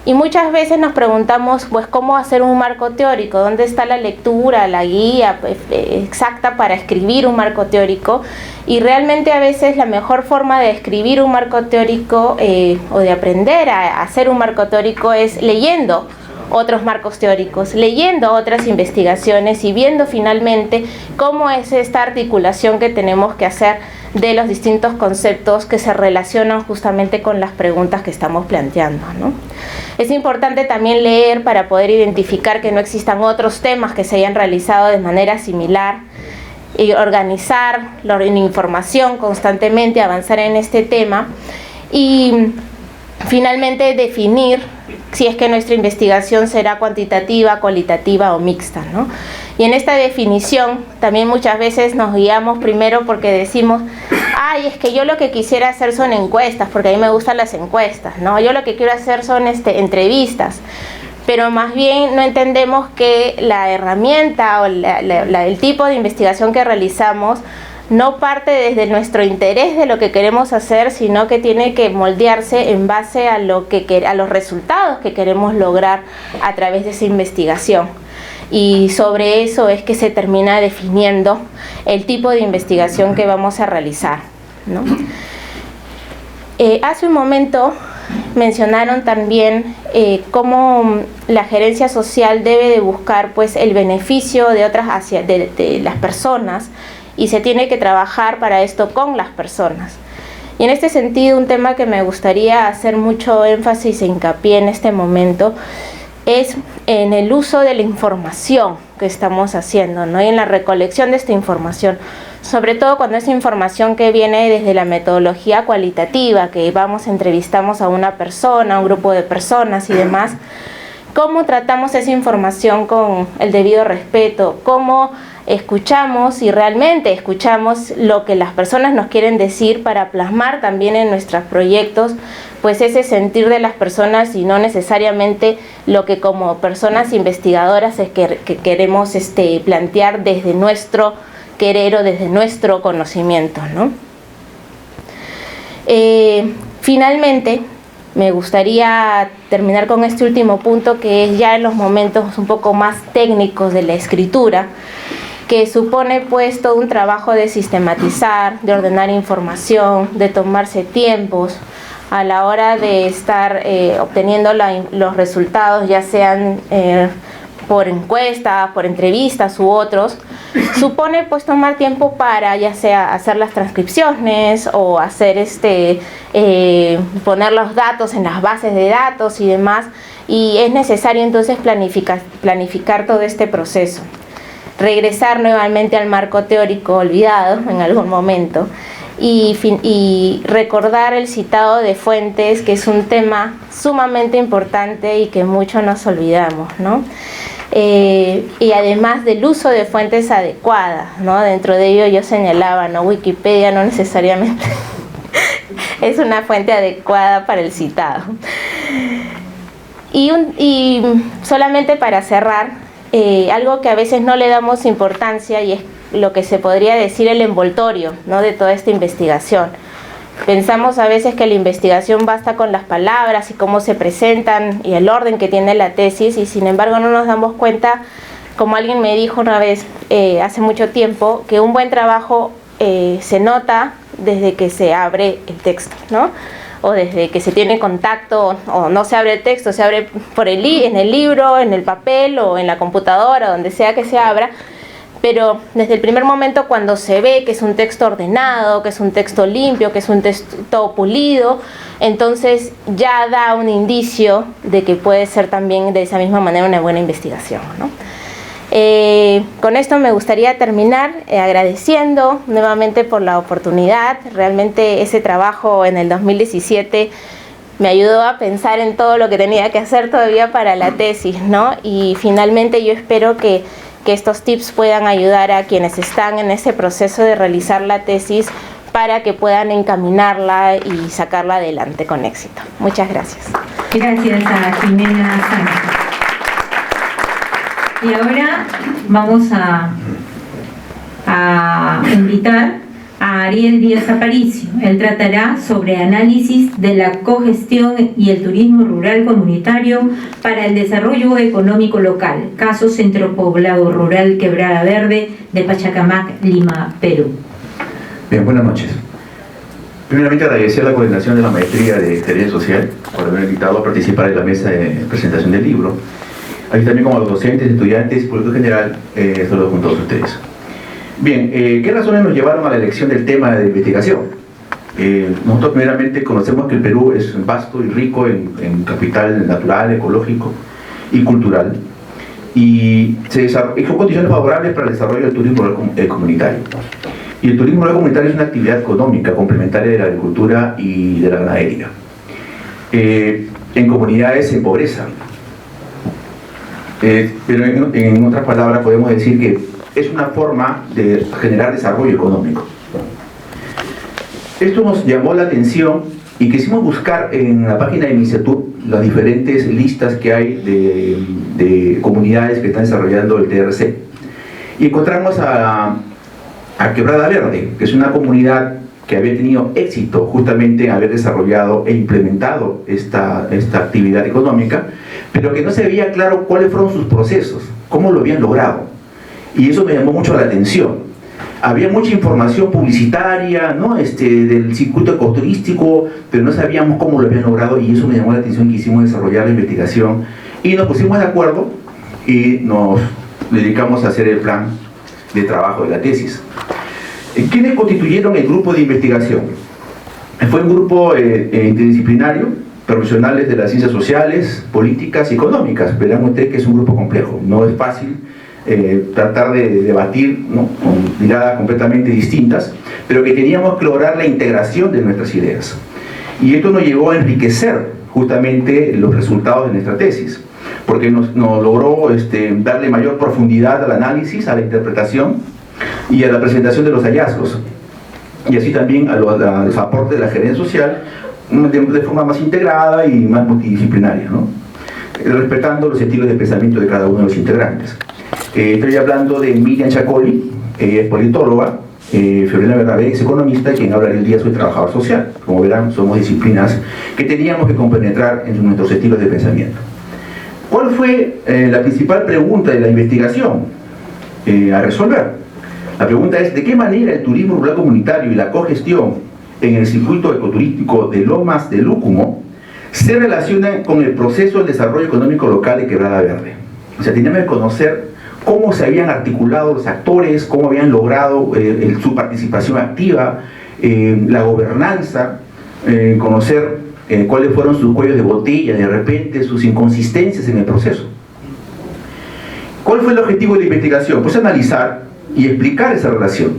Y muchas veces nos preguntamos, pues, ¿cómo hacer un marco teórico? ¿Dónde está la lectura, la guía exacta para escribir un marco teórico? Y realmente a veces la mejor forma de escribir un marco teórico o de aprender a hacer un marco teórico es leyendo otros marcos teóricos, leyendo otras investigaciones y viendo finalmente cómo es esta articulación que tenemos que hacer de los distintos conceptos que se relacionan justamente con las preguntas que estamos planteando, ¿no? Es importante también leer para poder identificar que no existan otros temas que se hayan realizado de manera similar, y organizar la información constantemente, avanzar en este tema y finalmente definir si es que nuestra investigación será cuantitativa, cualitativa o mixta, ¿no? Y en esta definición también muchas veces nos guiamos primero porque decimos, ay, es que yo lo que quisiera hacer son encuestas, porque a mí me gustan las encuestas, ¿no? Yo lo que quiero hacer son entrevistas. Pero más bien no entendemos que la herramienta o el tipo de investigación que realizamos no parte desde nuestro interés de lo que queremos hacer, sino que tiene que moldearse en base a los resultados que queremos lograr a través de esa investigación. Y sobre eso es que se termina definiendo el tipo de investigación que vamos a realizar, ¿no? Hace un momento mencionaron también cómo la gerencia social debe de buscar pues el beneficio de las personas, y se tiene que trabajar para esto con las personas. Y en este sentido, un tema que me gustaría hacer mucho énfasis e hincapié en este momento es en el uso de la información que estamos haciendo, ¿no? Y en la recolección de esta información, sobre todo cuando es información que viene desde la metodología cualitativa, que entrevistamos a una persona, a un grupo de personas y demás. ¿Cómo tratamos esa información con el debido respeto? ¿Cómo escuchamos y realmente escuchamos lo que las personas nos quieren decir para plasmar también en nuestros proyectos pues ese sentir de las personas, y no necesariamente lo que como personas investigadoras es que queremos plantear desde nuestro querer o desde nuestro conocimiento, ¿no? Finalmente, me gustaría terminar con este último punto, que es ya en los momentos un poco más técnicos de la escritura, que supone pues todo un trabajo de sistematizar, de ordenar información, de tomarse tiempos a la hora de estar obteniendo los resultados, ya sean por encuestas, por entrevistas u otros. Supone pues tomar tiempo para ya sea hacer las transcripciones o hacer poner los datos en las bases de datos y demás, y es necesario entonces planificar todo este proceso. Regresar nuevamente al marco teórico olvidado en algún momento y recordar el citado de fuentes, que es un tema sumamente importante y que mucho nos olvidamos, ¿no? Y además del uso de fuentes adecuadas, ¿no? Dentro de ello yo señalaba, ¿no? Wikipedia no necesariamente es una fuente adecuada para el citado. Y solamente para cerrar, algo que a veces no le damos importancia, y es lo que se podría decir el envoltorio, ¿no? De toda esta investigación. Pensamos a veces que la investigación basta con las palabras y cómo se presentan y el orden que tiene la tesis, y sin embargo no nos damos cuenta, como alguien me dijo una vez hace mucho tiempo, que un buen trabajo se nota desde que se abre el texto, ¿no? O desde que se tiene contacto, o no se abre el texto, se abre en el libro, en el papel o en la computadora, donde sea que se abra. Pero desde el primer momento, cuando se ve que es un texto ordenado, que es un texto limpio, que es un texto pulido, entonces ya da un indicio de que puede ser también de esa misma manera una buena investigación, ¿no? Con esto me gustaría terminar agradeciendo nuevamente por la oportunidad. Realmente ese trabajo en el 2017 me ayudó a pensar en todo lo que tenía que hacer todavía para la tesis, ¿no? Y finalmente yo espero que estos tips puedan ayudar a quienes están en ese proceso de realizar la tesis para que puedan encaminarla y sacarla adelante con éxito. Muchas gracias. Gracias a Jimena Sánchez. Y ahora vamos a invitar a Ariel Díaz Aparicio. Él tratará sobre análisis de la cogestión y el turismo rural comunitario para el desarrollo económico local. Caso Centro Poblado Rural Quebrada Verde de Pachacamac, Lima, Perú. Bien, buenas noches. Primeramente agradecer a la coordinación de la Maestría de Gerencia Social por haberme invitado a participar en la mesa de presentación del libro. Así también como a los docentes, estudiantes y público general, solo con todos ustedes. Bien, ¿qué razones nos llevaron a la elección del tema de investigación? Nosotros primeramente conocemos que el Perú es vasto y rico en capital natural, ecológico y cultural, y son condiciones favorables para el desarrollo del turismo rural comunitario. Y el turismo rural comunitario es una actividad económica complementaria de la agricultura y de la ganadería. En comunidades en pobreza. Pero en otras palabras podemos decir que es una forma de generar desarrollo económico. Esto nos llamó la atención y quisimos buscar en la página de MICETUR las diferentes listas que hay de comunidades que están desarrollando el TRC. Y encontramos a Quebrada Verde, que es una comunidad que había tenido éxito justamente en haber desarrollado e implementado esta actividad económica, pero que no se veía claro cuáles fueron sus procesos, cómo lo habían logrado. Y eso me llamó mucho la atención. Había mucha información publicitaria, ¿no? Del circuito ecoturístico, pero no sabíamos cómo lo habían logrado, y eso me llamó la atención. Quisimos desarrollar la investigación y nos pusimos de acuerdo y nos dedicamos a hacer el plan de trabajo de la tesis. ¿Quiénes constituyeron el grupo de investigación? Fue un grupo interdisciplinario, profesionales de las ciencias sociales, políticas y económicas. Verán ustedes que es un grupo complejo, no es fácil tratar de debatir, ¿no?, con miradas completamente distintas, pero que teníamos que lograr la integración de nuestras ideas. Y esto nos llevó a enriquecer justamente los resultados de nuestra tesis, porque nos logró darle mayor profundidad al análisis, a la interpretación y a la presentación de los hallazgos, y así también a los aportes de la gerencia social de forma más integrada y más multidisciplinaria, ¿no?, respetando los estilos de pensamiento de cada uno de los integrantes. Estoy hablando de Miriam Chacoli, ella es politóloga, Fiorella Bernabé es economista, y quien habla el día soy trabajador social. Como verán, somos disciplinas que teníamos que compenetrar en nuestros estilos de pensamiento. ¿Cuál fue la principal pregunta de la investigación a resolver? La pregunta es: ¿de qué manera el turismo rural comunitario y la cogestión en el circuito ecoturístico de Lomas de Lúcumo se relacionan con el proceso del desarrollo económico local de Quebrada Verde? O sea, teníamos que conocer cómo se habían articulado los actores, cómo habían logrado su participación activa, la gobernanza, conocer cuáles fueron sus cuellos de botella, de repente sus inconsistencias en el proceso. ¿Cuál fue el objetivo de la investigación? Pues analizar y explicar esa relación,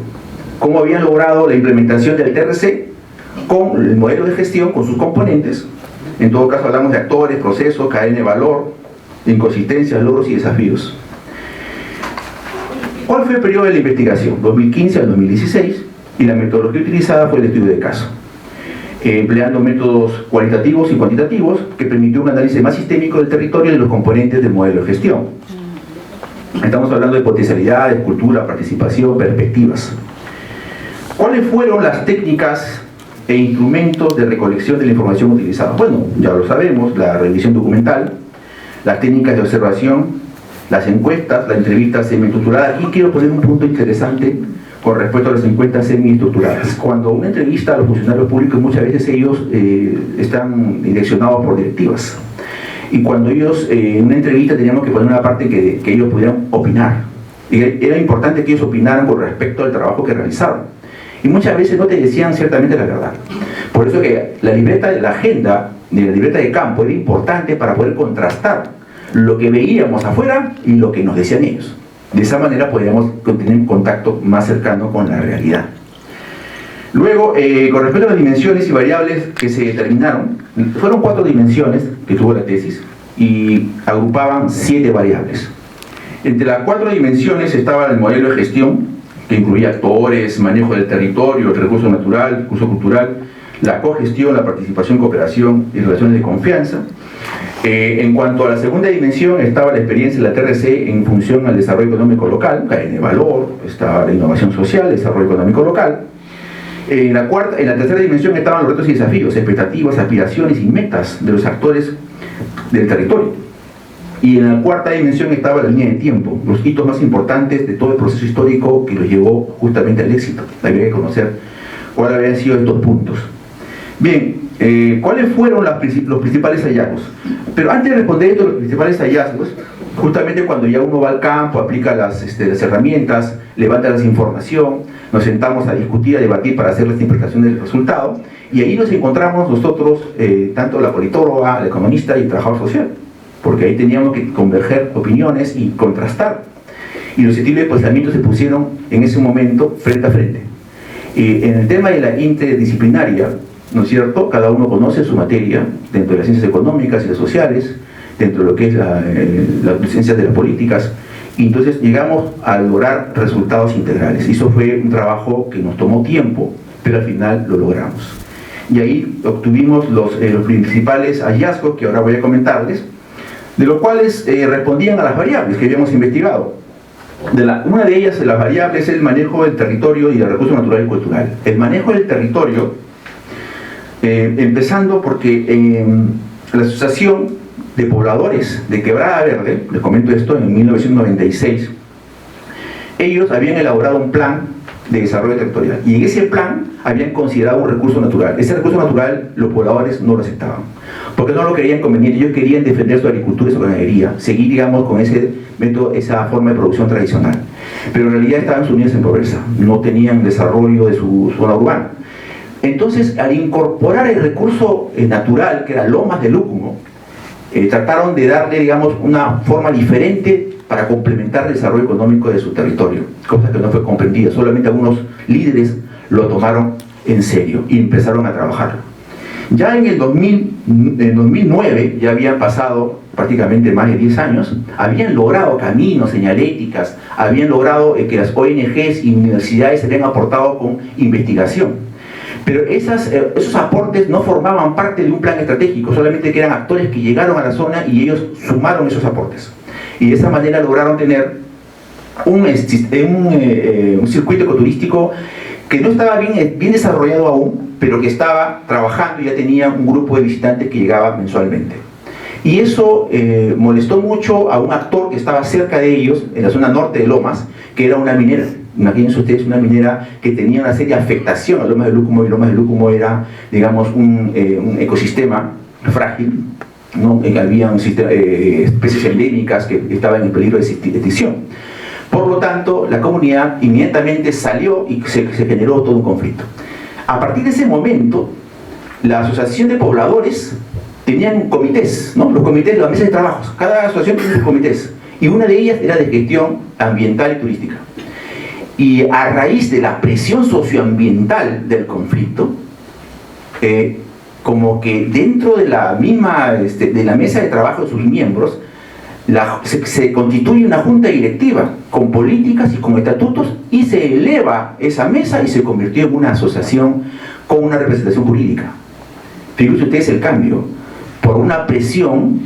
cómo habían logrado la implementación del TRC con el modelo de gestión, con sus componentes. En todo caso hablamos de actores, procesos, cadena de valor, inconsistencias, logros y desafíos. ¿Cuál fue el periodo de la investigación? 2015 al 2016, y la metodología utilizada fue el estudio de caso, empleando métodos cualitativos y cuantitativos que permitió un análisis más sistémico del territorio y de los componentes del modelo de gestión. Estamos hablando de potencialidades, cultura, participación, perspectivas. ¿Cuáles fueron las técnicas e instrumentos de recolección de la información utilizados? Bueno, ya lo sabemos: la revisión documental, las técnicas de observación, las encuestas, la entrevista semiestructurada. Aquí quiero poner un punto interesante con respecto a las encuestas semiestructuradas. Cuando una entrevista a los funcionarios públicos, muchas veces ellos están direccionados por directivas. Y cuando ellos, en una entrevista teníamos que poner una parte que ellos pudieran opinar. Y era importante que ellos opinaran con respecto al trabajo que realizaron. Y muchas veces no te decían ciertamente la verdad. Por eso que la agenda de la libreta de campo era importante para poder contrastar lo que veíamos afuera y lo que nos decían ellos. De esa manera podíamos tener un contacto más cercano con la realidad. Luego, con respecto a las dimensiones y variables que se determinaron, fueron 4 dimensiones que tuvo la tesis y agrupaban 7 variables. Entre las 4 dimensiones estaba el modelo de gestión, que incluía actores, manejo del territorio, el recurso natural, el recurso cultural, la cogestión, la participación, cooperación y relaciones de confianza. En cuanto a la segunda dimensión, estaba la experiencia de la TRC en función al desarrollo económico local, cadena de valor, estaba la innovación social, el desarrollo económico local. En la tercera dimensión estaban los retos y desafíos, expectativas, aspiraciones y metas de los actores del territorio. Y en la cuarta dimensión estaba la línea de tiempo, los hitos más importantes de todo el proceso histórico que los llevó justamente al éxito. Había que conocer cuáles habían sido estos puntos. Bien, ¿cuáles fueron los principales hallazgos? Pero antes de responder esto, los principales hallazgos, justamente cuando ya uno va al campo, aplica las herramientas, levanta la información, nos sentamos a discutir, a debatir para hacer las interpretaciones del resultado, y ahí nos encontramos nosotros, tanto la politóloga, el economista y el trabajador social, porque ahí teníamos que converger opiniones y contrastar. Y los estilos de pensamiento se pusieron en ese momento frente a frente. En el tema de la interdisciplinaria, ¿no es cierto? Cada uno conoce su materia dentro de las ciencias económicas y las sociales, dentro de lo que es las ciencias de las políticas, y entonces llegamos a lograr resultados integrales. Y eso fue un trabajo que nos tomó tiempo, pero al final lo logramos. Y ahí obtuvimos los principales hallazgos que ahora voy a comentarles, de los cuales respondían a las variables que habíamos investigado. Una de ellas, de las variables, es el manejo del territorio y del recurso natural y cultural. El manejo del territorio, empezando porque la Asociación de Pobladores de Quebrada Verde, les comento esto, en 1996, ellos habían elaborado un plan de desarrollo territorial, y en ese plan habían considerado un recurso natural. Ese recurso natural los pobladores no lo aceptaban, porque no lo creían conveniente. Ellos querían defender su agricultura y su ganadería, seguir, digamos, con ese método, esa forma de producción tradicional, pero en realidad estaban sumidos en pobreza, no tenían desarrollo de su zona urbana. Entonces, al incorporar el recurso natural, que era Lomas de Lúcumo, trataron de darle, digamos, una forma diferente para complementar el desarrollo económico de su territorio, cosa que no fue comprendida. Solamente algunos líderes lo tomaron en serio y empezaron a trabajarlo. Ya en el 2009, ya habían pasado prácticamente más de 10 años, habían logrado caminos, señaléticas, habían logrado que las ONGs y universidades se habían aportado con investigación. Pero esos aportes no formaban parte de un plan estratégico, solamente que eran actores que llegaron a la zona y ellos sumaron esos aportes. Y de esa manera lograron tener un circuito ecoturístico que no estaba bien desarrollado aún, pero que estaba trabajando y ya tenía un grupo de visitantes que llegaba mensualmente. Y eso molestó mucho a un actor que estaba cerca de ellos, en la zona norte de Lomas, que era una minera. Imagínense ustedes una minera que tenía una seria afectación a Lomas de Lúcumo, y Lomas de Lúcumo era, digamos, un ecosistema frágil, ¿no? Había especies endémicas que estaban en peligro de extinción. Por lo tanto, la comunidad inmediatamente salió y se generó todo un conflicto. A partir de ese momento, la Asociación de Pobladores tenían comités, ¿no? Los comités, las mesas de trabajos. Cada asociación tiene sus comités, y una de ellas era de gestión ambiental y turística. Y a raíz de la presión socioambiental del conflicto, como que dentro de la misma de la mesa de trabajo de sus miembros, se constituye una junta directiva con políticas y con estatutos, y se eleva esa mesa y se convirtió en una asociación con una representación jurídica. Fíjense ustedes el cambio, por una presión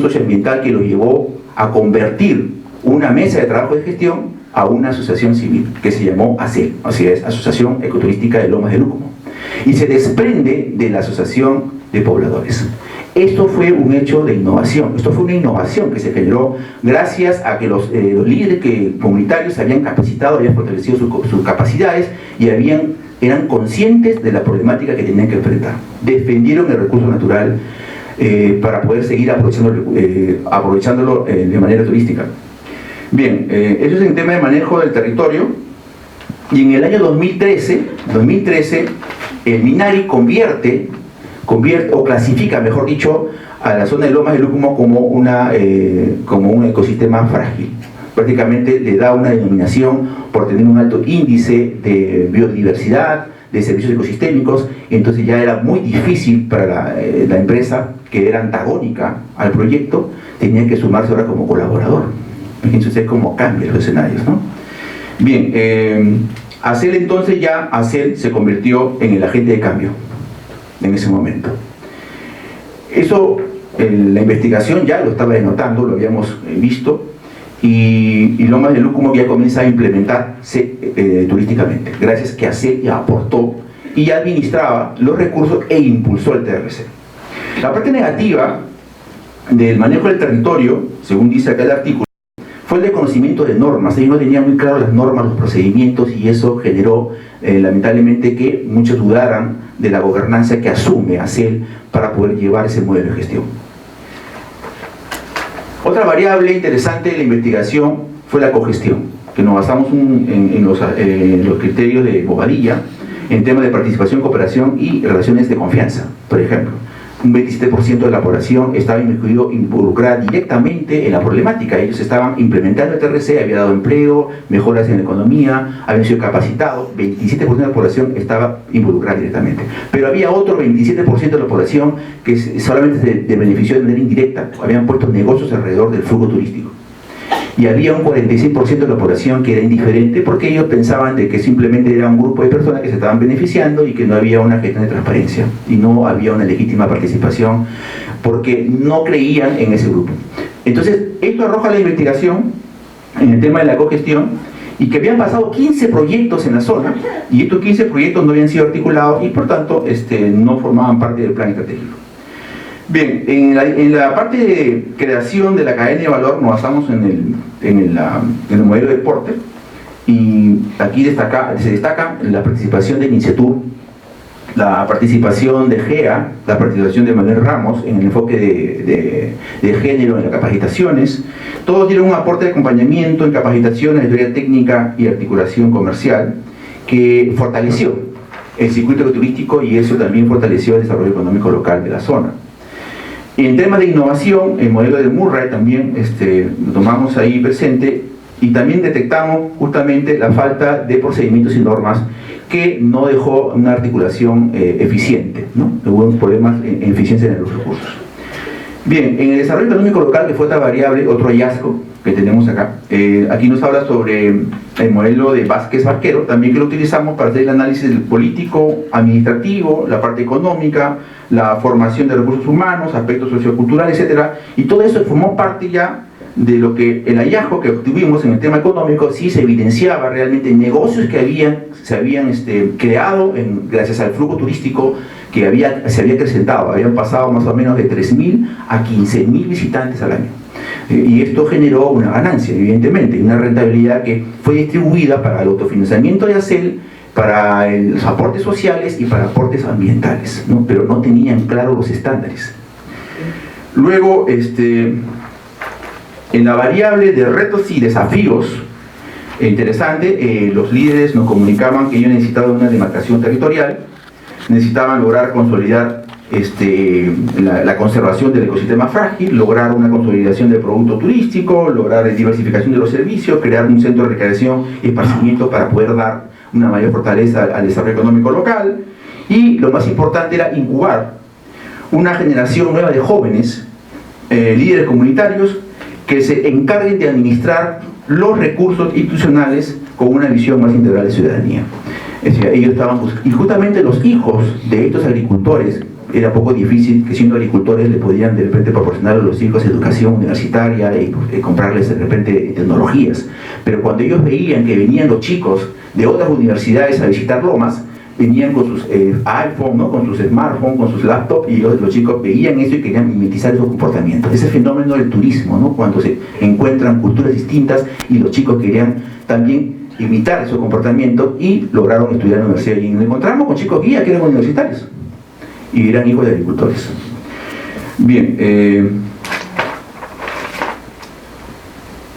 socioambiental que lo llevó a convertir una mesa de trabajo de gestión a una asociación civil que se llamó ACEL, o sea, es Asociación Ecoturística de Lomas de Lúcumo. y se desprende de la asociación de pobladores. Esto fue un hecho de innovación, esto fue una innovación que se generó gracias a que los líderes comunitarios se habían capacitado, habían fortalecido sus capacidades y eran conscientes de la problemática que tenían que enfrentar. Defendieron el recurso natural para poder seguir aprovechándolo de manera turística. Bien, eso es en tema de manejo del territorio. Y en el año 2013 el MINARI convierte o clasifica, mejor dicho, a la zona de Lomas de Lúcumo como un ecosistema frágil. Prácticamente le da una denominación por tener un alto índice de biodiversidad, de servicios ecosistémicos. Entonces ya era muy difícil para la empresa, que era antagónica al proyecto, tenía que sumarse ahora como colaborador. Entonces es como cambian los escenarios, ¿no? Bien, ACEL entonces se convirtió en el agente de cambio en ese momento. Eso, la investigación ya lo estaba denotando, lo habíamos visto, y Lomas de Lúcumo ya comienza a implementarse turísticamente, gracias a que ACEL ya aportó y ya administraba los recursos e impulsó el TRC. La parte negativa del manejo del territorio, según dice acá el artículo, fue el desconocimiento de normas. Ellos no tenían muy claro las normas, los procedimientos, y eso generó lamentablemente que muchos dudaran de la gobernanza que asume ACEL para poder llevar ese modelo de gestión. Otra variable interesante de la investigación fue la cogestión, que nos basamos en los criterios de Bobadilla en temas de participación, cooperación y relaciones de confianza. Por ejemplo, un 27% de la población estaba involucrada directamente en la problemática. Ellos estaban implementando el TRC, había dado empleo, mejoras en la economía, habían sido capacitados. 27% de la población estaba involucrada directamente. Pero había otro 27% de la población que solamente se benefició de manera indirecta. Habían puesto negocios alrededor del flujo turístico. Y había un 46% de la población que era indiferente, porque ellos pensaban de que simplemente era un grupo de personas que se estaban beneficiando y que no había una gestión de transparencia y no había una legítima participación, porque no creían en ese grupo. Entonces, esto arroja la investigación en el tema de la cogestión, y que habían pasado 15 proyectos en la zona, y estos 15 proyectos no habían sido articulados y por tanto no formaban parte del plan estratégico. Bien, en la parte de creación de la cadena de valor nos basamos en el modelo de deporte, y aquí se destaca la participación de Iniciatur, la participación de GEA, la participación de Manuel Ramos en el enfoque de género en las capacitaciones. Todos dieron un aporte de acompañamiento en capacitación, asesoría técnica y articulación comercial, que fortaleció el circuito turístico, y eso también fortaleció el desarrollo económico local de la zona. En temas de innovación, el modelo de Murray también lo tomamos ahí presente, y también detectamos justamente la falta de procedimientos y normas que no dejó una articulación eficiente, ¿no? Hubo problemas en eficiencia de los recursos. Bien, en el desarrollo económico local, que fue otra variable, otro hallazgo que tenemos acá, aquí nos habla sobre el modelo de Vázquez Barquero, también que lo utilizamos para hacer el análisis del político, administrativo, la parte económica, la formación de recursos humanos, aspectos socioculturales, etc. Y todo eso formó parte ya de lo que el hallazgo que obtuvimos en el tema económico. Sí se evidenciaba realmente negocios que se habían creado gracias al flujo turístico que se había acrecentado. Habían pasado más o menos de 3.000 a 15.000 visitantes al año. Y esto generó una ganancia, evidentemente, una rentabilidad que fue distribuida para el autofinanciamiento de ACEL, para los aportes sociales y para aportes ambientales, ¿no? Pero no tenían claro los estándares. Luego, en la variable de retos y desafíos, interesante, los líderes nos comunicaban que ellos necesitaban una demarcación territorial, necesitaban lograr consolidar la conservación del ecosistema frágil, lograr una consolidación del producto turístico, lograr diversificación de los servicios, crear un centro de recreación y esparcimiento para poder dar una mayor fortaleza al desarrollo económico local, y lo más importante era incubar una generación nueva de jóvenes líderes comunitarios que se encarguen de administrar los recursos institucionales con una visión más integral de ciudadanía. Es decir, ellos estaban y justamente los hijos de estos agricultores, era poco difícil que siendo agricultores le podían de repente proporcionar a los hijos educación universitaria y comprarles de repente tecnologías, pero cuando ellos veían que venían los chicos de otras universidades a visitar Lomas, venían con sus iPhone, ¿no? Con sus smartphones, con sus laptops, y los chicos veían eso y querían mimetizar esos comportamientos. Ese fenómeno del turismo, ¿no? Cuando se encuentran culturas distintas y los chicos querían también imitar esos comportamientos y lograron estudiar en la universidad. Y nos encontramos con chicos guías que eran universitarios y eran hijos de agricultores. Bien,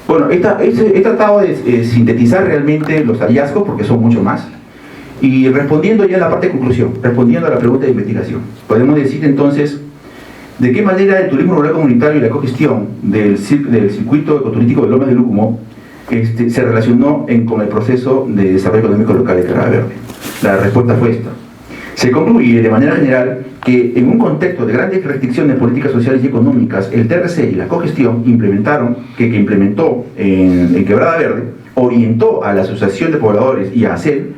bueno, he tratado de sintetizar realmente los hallazgos porque son mucho más. Y respondiendo ya a la parte de conclusión, respondiendo a la pregunta de investigación, podemos decir entonces de qué manera el turismo rural comunitario y la cogestión del circuito ecoturístico de Lomas de Lúcumo se relacionó con el proceso de desarrollo económico local de Quebrada Verde. La respuesta fue esta. Se concluye de manera general que en un contexto de grandes restricciones políticas sociales y económicas, el TRC y la cogestión que implementó en Quebrada Verde orientó a la Asociación de Pobladores y a ACEL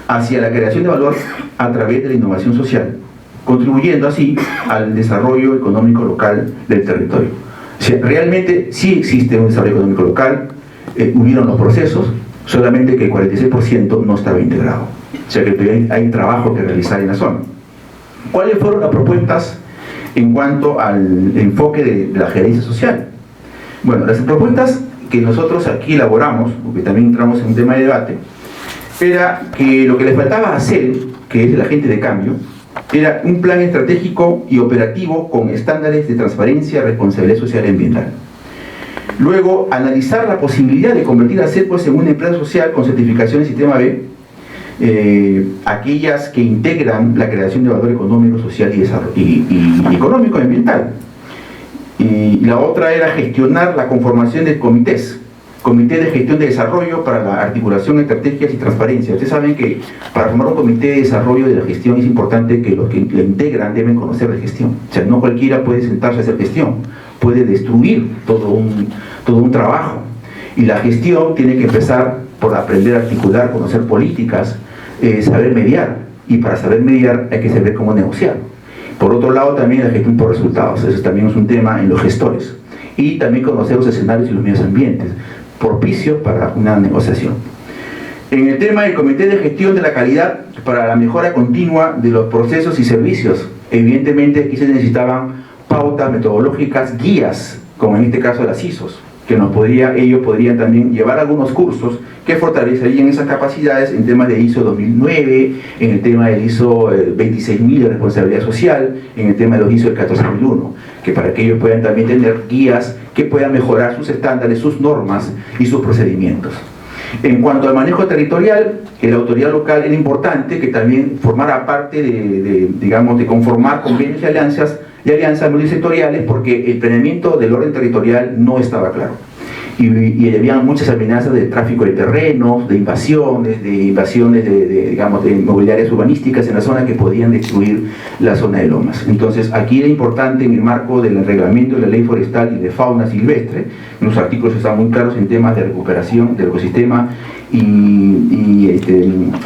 hacia la creación de valor a través de la innovación social, contribuyendo así al desarrollo económico local del territorio. O sea, realmente sí existe un desarrollo económico local, hubieron los procesos, solamente que el 46% no estaba integrado. O sea que hay trabajo que realizar en la zona. ¿Cuáles fueron las propuestas en cuanto al enfoque de la gerencia social? Bueno, las propuestas que nosotros aquí elaboramos, porque también entramos en un tema de debate, era que lo que le faltaba hacer, que es el agente de cambio, era un plan estratégico y operativo con estándares de transparencia, responsabilidad social y ambiental. Luego, analizar la posibilidad de convertir a CEPOS en una empresa social con certificación de sistema B, aquellas que integran la creación de valor económico, social y económico y ambiental. Y la otra era gestionar la conformación de comités, Comité de Gestión de Desarrollo para la articulación de estrategias y transparencia. Ustedes saben que para formar un comité de desarrollo de la gestión es importante que los que la integran deben conocer de gestión. O sea, no cualquiera puede sentarse a hacer gestión, puede destruir todo un trabajo. Y la gestión tiene que empezar por aprender a articular, conocer políticas, saber mediar. Y para saber mediar hay que saber cómo negociar. Por otro lado, también la gestión por resultados. Eso también es un tema en los gestores. Y también conocer los escenarios y los medios ambientes propicios para una negociación. En el tema del Comité de Gestión de la Calidad para la mejora continua de los procesos y servicios, evidentemente aquí se necesitaban pautas metodológicas, guías, como en este caso las ISOs, que ellos podrían también llevar algunos cursos que fortalecerían esas capacidades en temas de ISO 2009, en el tema del ISO 26000 de responsabilidad social, en el tema de los ISO del 14001, que para que ellos puedan también tener guías que puedan mejorar sus estándares, sus normas y sus procedimientos. En cuanto al manejo territorial, la autoridad local era importante que también formara parte de conformar convenios y alianzas multisectoriales, porque el planeamiento del orden territorial no estaba claro. Y había muchas amenazas de tráfico de terrenos, de invasiones de inmobiliarias urbanísticas en la zona que podían destruir la zona de Lomas. Entonces aquí era importante, en el marco del reglamento de la ley forestal y de fauna silvestre, los artículos están muy claros en temas de recuperación del ecosistema y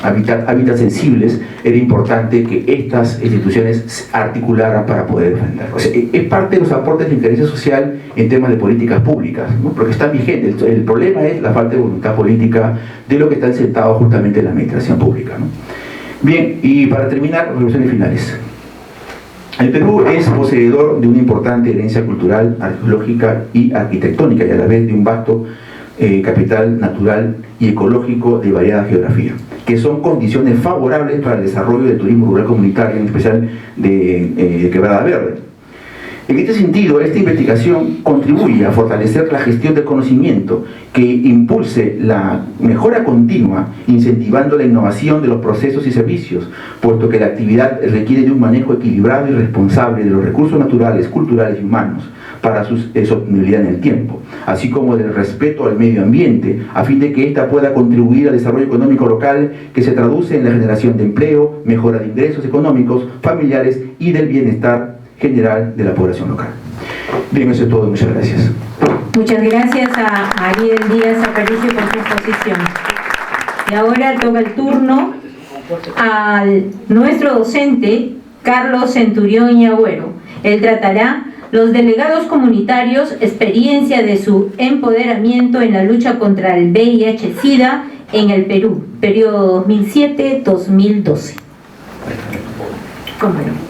hábitats sensibles, era importante que estas instituciones se articularan para poder defender. O sea, es parte de los aportes de interés social en temas de políticas públicas, ¿no? Porque están vigentes. El problema es la falta de voluntad política de lo que están sentados justamente en la administración pública, ¿no? Bien, y para terminar, reflexiones finales. El Perú es poseedor de una importante herencia cultural, arqueológica y arquitectónica, y a la vez de un vasto capital natural y ecológico de variada geografía, que son condiciones favorables para el desarrollo del turismo rural comunitario, en especial de Quebrada Verde. En este sentido, esta investigación contribuye a fortalecer la gestión del conocimiento que impulse la mejora continua, incentivando la innovación de los procesos y servicios, puesto que la actividad requiere de un manejo equilibrado y responsable de los recursos naturales, culturales y humanos para su sostenibilidad en el tiempo, así como del respeto al medio ambiente, a fin de que ésta pueda contribuir al desarrollo económico local, que se traduce en la generación de empleo, mejora de ingresos económicos, familiares y del bienestar general de la población local. Bien, eso es todo. Muchas gracias. Muchas gracias a Ariel Díaz Aparicio por su exposición. Y ahora toca el turno a nuestro docente, Carlos Centurión y Agüero. Él tratará los delegados comunitarios, experiencia de su empoderamiento en la lucha contra el VIH-Sida en el Perú, periodo 2007-2012. ¿Cómo no?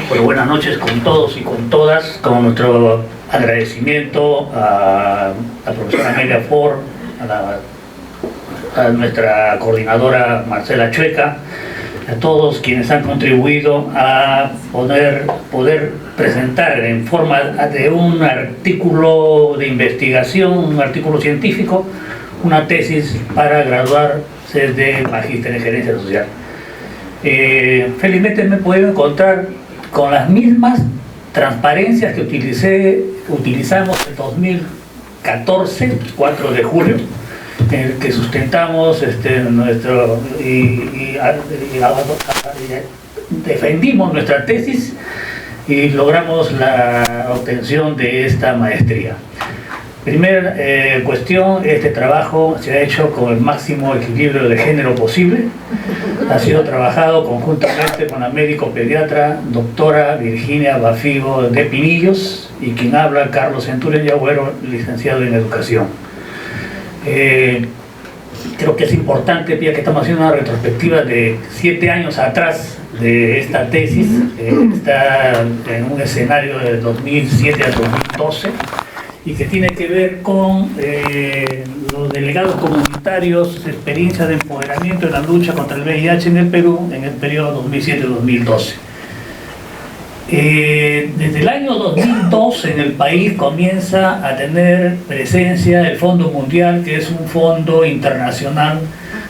Bueno, buenas noches con todos y con todas, con nuestro agradecimiento a la profesora Amelia Ford, a nuestra coordinadora Marcela Chueca, a todos quienes han contribuido a poder presentar en forma de un artículo de investigación, un artículo científico, una tesis para graduarse de Magíster en Gerencia Social. Felizmente me puedo encontrar con las mismas transparencias que utilizamos en 2014, 4 de julio, en el que sustentamos defendimos nuestra tesis y logramos la obtención de esta maestría. Primera cuestión, este trabajo se ha hecho con el máximo equilibrio de género posible. Ha sido trabajado conjuntamente con la médico pediatra doctora Virginia Bafigo de Pinillos y quien habla, Carlos Centurión Yagüero, licenciado en Educación. Creo que es importante, ya que estamos haciendo una retrospectiva de 7 años atrás de esta tesis, está en un escenario de 2007 a 2012, y que tiene que ver con los delegados comunitarios, experiencia de empoderamiento en la lucha contra el VIH en el Perú en el periodo 2007-2012. Desde el año 2002 en el país comienza a tener presencia el Fondo Mundial, que es un fondo internacional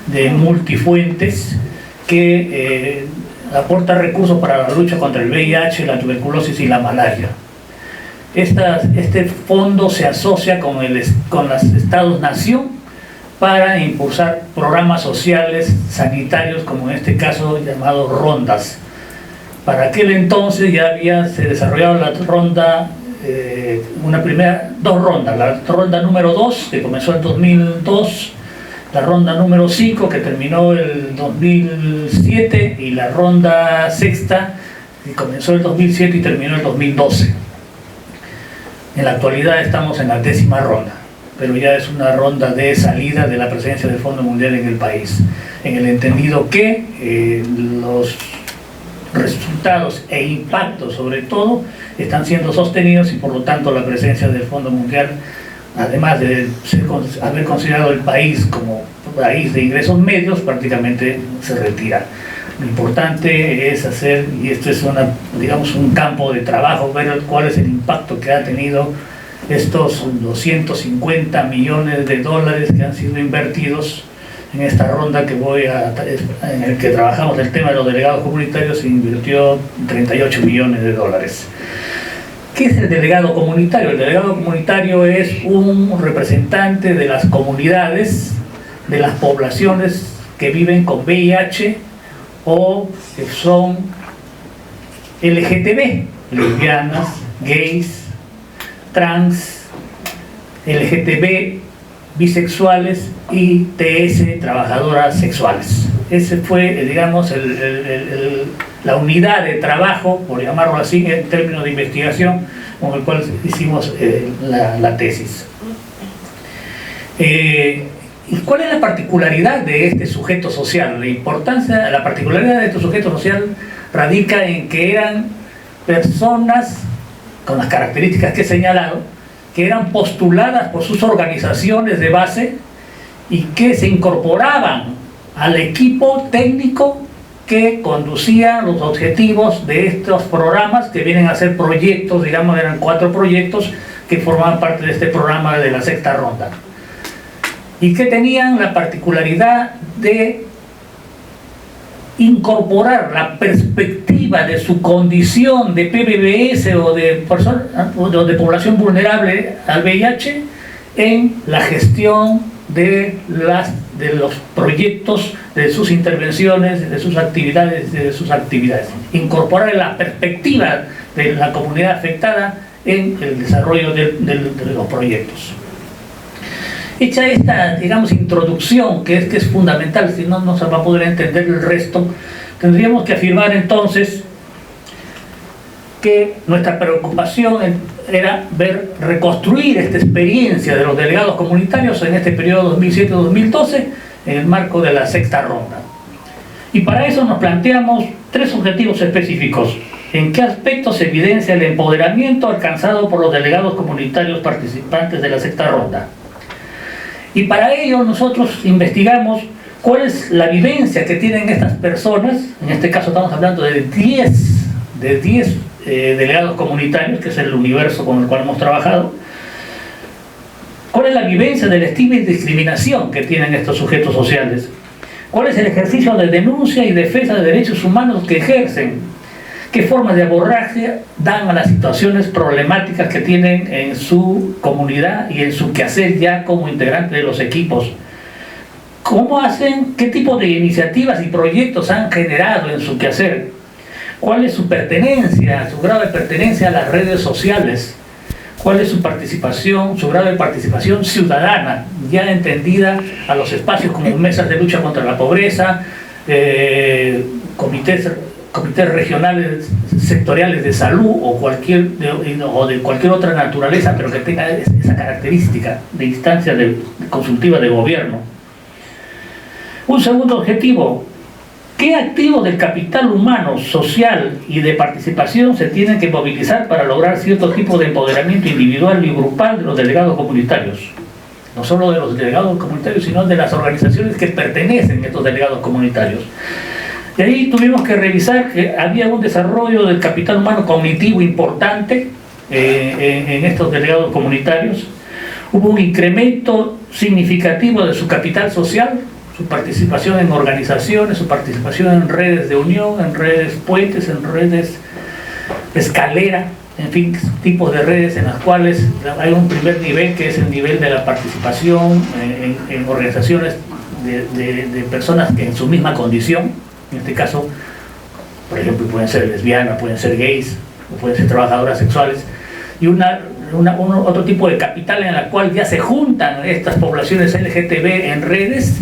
de multifuentes que aporta recursos para la lucha contra el VIH, la tuberculosis y la malaria. Este fondo se asocia con los Estados-nación para impulsar programas sociales sanitarios, como en este caso llamados rondas. Para aquel entonces ya se desarrollado la ronda, dos rondas, la ronda número 2 que comenzó en 2002, la ronda número 5 que terminó el 2007 y la ronda sexta que comenzó el 2007 y terminó el 2012. En la actualidad estamos en la 10ª ronda, pero ya es una ronda de salida de la presencia del Fondo Mundial en el país, en el entendido que los resultados e impactos sobre todo están siendo sostenidos y por lo tanto la presencia del Fondo Mundial, además de haber considerado el país como país de ingresos medios, prácticamente se retira. Lo importante es hacer, y esto es un campo de trabajo, ver cuál es el impacto que ha tenido estos 250 millones de dólares que han sido invertidos en esta ronda en el que trabajamos el tema de los delegados comunitarios. Se invirtió 38 millones de dólares. ¿Qué es el delegado comunitario? El delegado comunitario es un representante de las comunidades, de las poblaciones que viven con VIH o que son LGTB, lesbianas, gays, trans, LGTB, bisexuales y TS, trabajadoras sexuales. Ese fue, digamos, la unidad de trabajo, por llamarlo así, en términos de investigación, con el cual hicimos la tesis. ¿Y cuál es la particularidad de este sujeto social? La particularidad de este sujeto social radica en que eran personas con las características que he señalado, que eran postuladas por sus organizaciones de base y que se incorporaban al equipo técnico que conducía los objetivos de estos programas, que vienen a ser proyectos, digamos, eran 4 proyectos que formaban parte de este programa de la 6ª ronda. Y que tenían la particularidad de incorporar la perspectiva de su condición de PBBS o de población vulnerable al VIH en la gestión de los proyectos, de sus intervenciones, de sus actividades. Incorporar la perspectiva de la comunidad afectada en el desarrollo de los proyectos. Hecha esta, digamos, introducción, que es fundamental, si no, no se va a poder entender el resto, tendríamos que afirmar entonces que nuestra preocupación era reconstruir esta experiencia de los delegados comunitarios en este periodo 2007-2012 en el marco de la sexta ronda. Y para eso nos planteamos 3 objetivos específicos. ¿En qué aspectos se evidencia el empoderamiento alcanzado por los delegados comunitarios participantes de la sexta ronda? Y para ello nosotros investigamos cuál es la vivencia que tienen estas personas. En este caso estamos hablando de 10 delegados comunitarios, que es el universo con el cual hemos trabajado. ¿Cuál es la vivencia del estigma y discriminación que tienen estos sujetos sociales? ¿Cuál es el ejercicio de denuncia y defensa de derechos humanos que ejercen? ¿Qué formas de abordaje dan a las situaciones problemáticas que tienen en su comunidad y en su quehacer ya como integrante de los equipos? ¿Cómo hacen? ¿Qué tipo de iniciativas y proyectos han generado en su quehacer? ¿Cuál es su pertenencia, su grado de pertenencia a las redes sociales? ¿Cuál es su participación, su grado de participación ciudadana, ya entendida a los espacios como mesas de lucha contra la pobreza, comités regionales, sectoriales de salud o de cualquier otra naturaleza, pero que tenga esa característica de instancia consultiva de gobierno? Un segundo objetivo: ¿qué activos del capital humano, social y de participación se tienen que movilizar para lograr cierto tipo de empoderamiento individual y grupal de los delegados comunitarios? No solo de los delegados comunitarios, sino de las organizaciones que pertenecen a estos delegados comunitarios. Y ahí tuvimos que revisar que había un desarrollo del capital humano cognitivo importante en estos delegados comunitarios. Hubo un incremento significativo de su capital social, su participación en organizaciones, su participación en redes de unión, en redes puentes, en redes escalera, en fin, tipos de redes en las cuales hay un primer nivel, que es el nivel de la participación en organizaciones de personas que en su misma condición, en este caso, por ejemplo, pueden ser lesbianas, pueden ser gays, o pueden ser trabajadoras sexuales, y otro tipo de capital en la cual ya se juntan estas poblaciones LGTB en redes.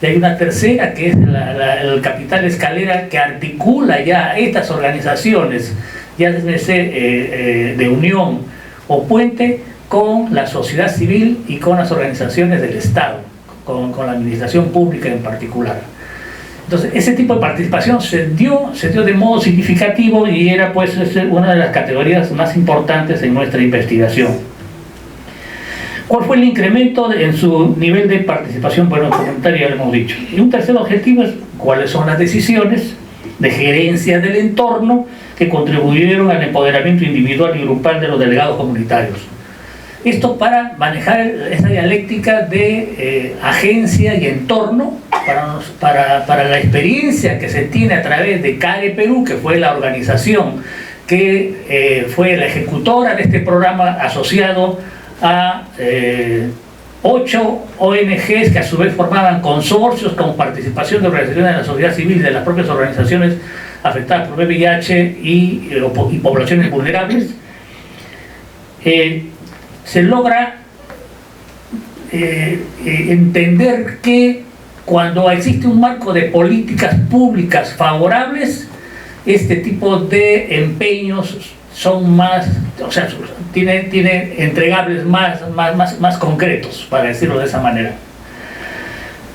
Y hay una tercera, que es el capital escalera, que articula ya estas organizaciones, ya desde de unión o puente, con la sociedad civil y con las organizaciones del Estado, con la administración pública en particular. Entonces, ese tipo de participación se dio de modo significativo y era pues una de las categorías más importantes en nuestra investigación. ¿Cuál fue el incremento en su nivel de participación? Bueno, comunitaria ya lo hemos dicho. Y un tercer objetivo es cuáles son las decisiones de gerencia del entorno que contribuyeron al empoderamiento individual y grupal de los delegados comunitarios. Esto para manejar esa dialéctica de agencia y entorno, para la experiencia que se tiene a través de CARE Perú, que fue la organización que fue la ejecutora de este programa asociado a 8 ONGs que a su vez formaban consorcios con participación de organizaciones de la sociedad civil y de las propias organizaciones afectadas por VIH y poblaciones vulnerables. Se logra entender que cuando existe un marco de políticas públicas favorables, este tipo de empeños son más, o sea, tiene entregables más concretos, para decirlo de esa manera.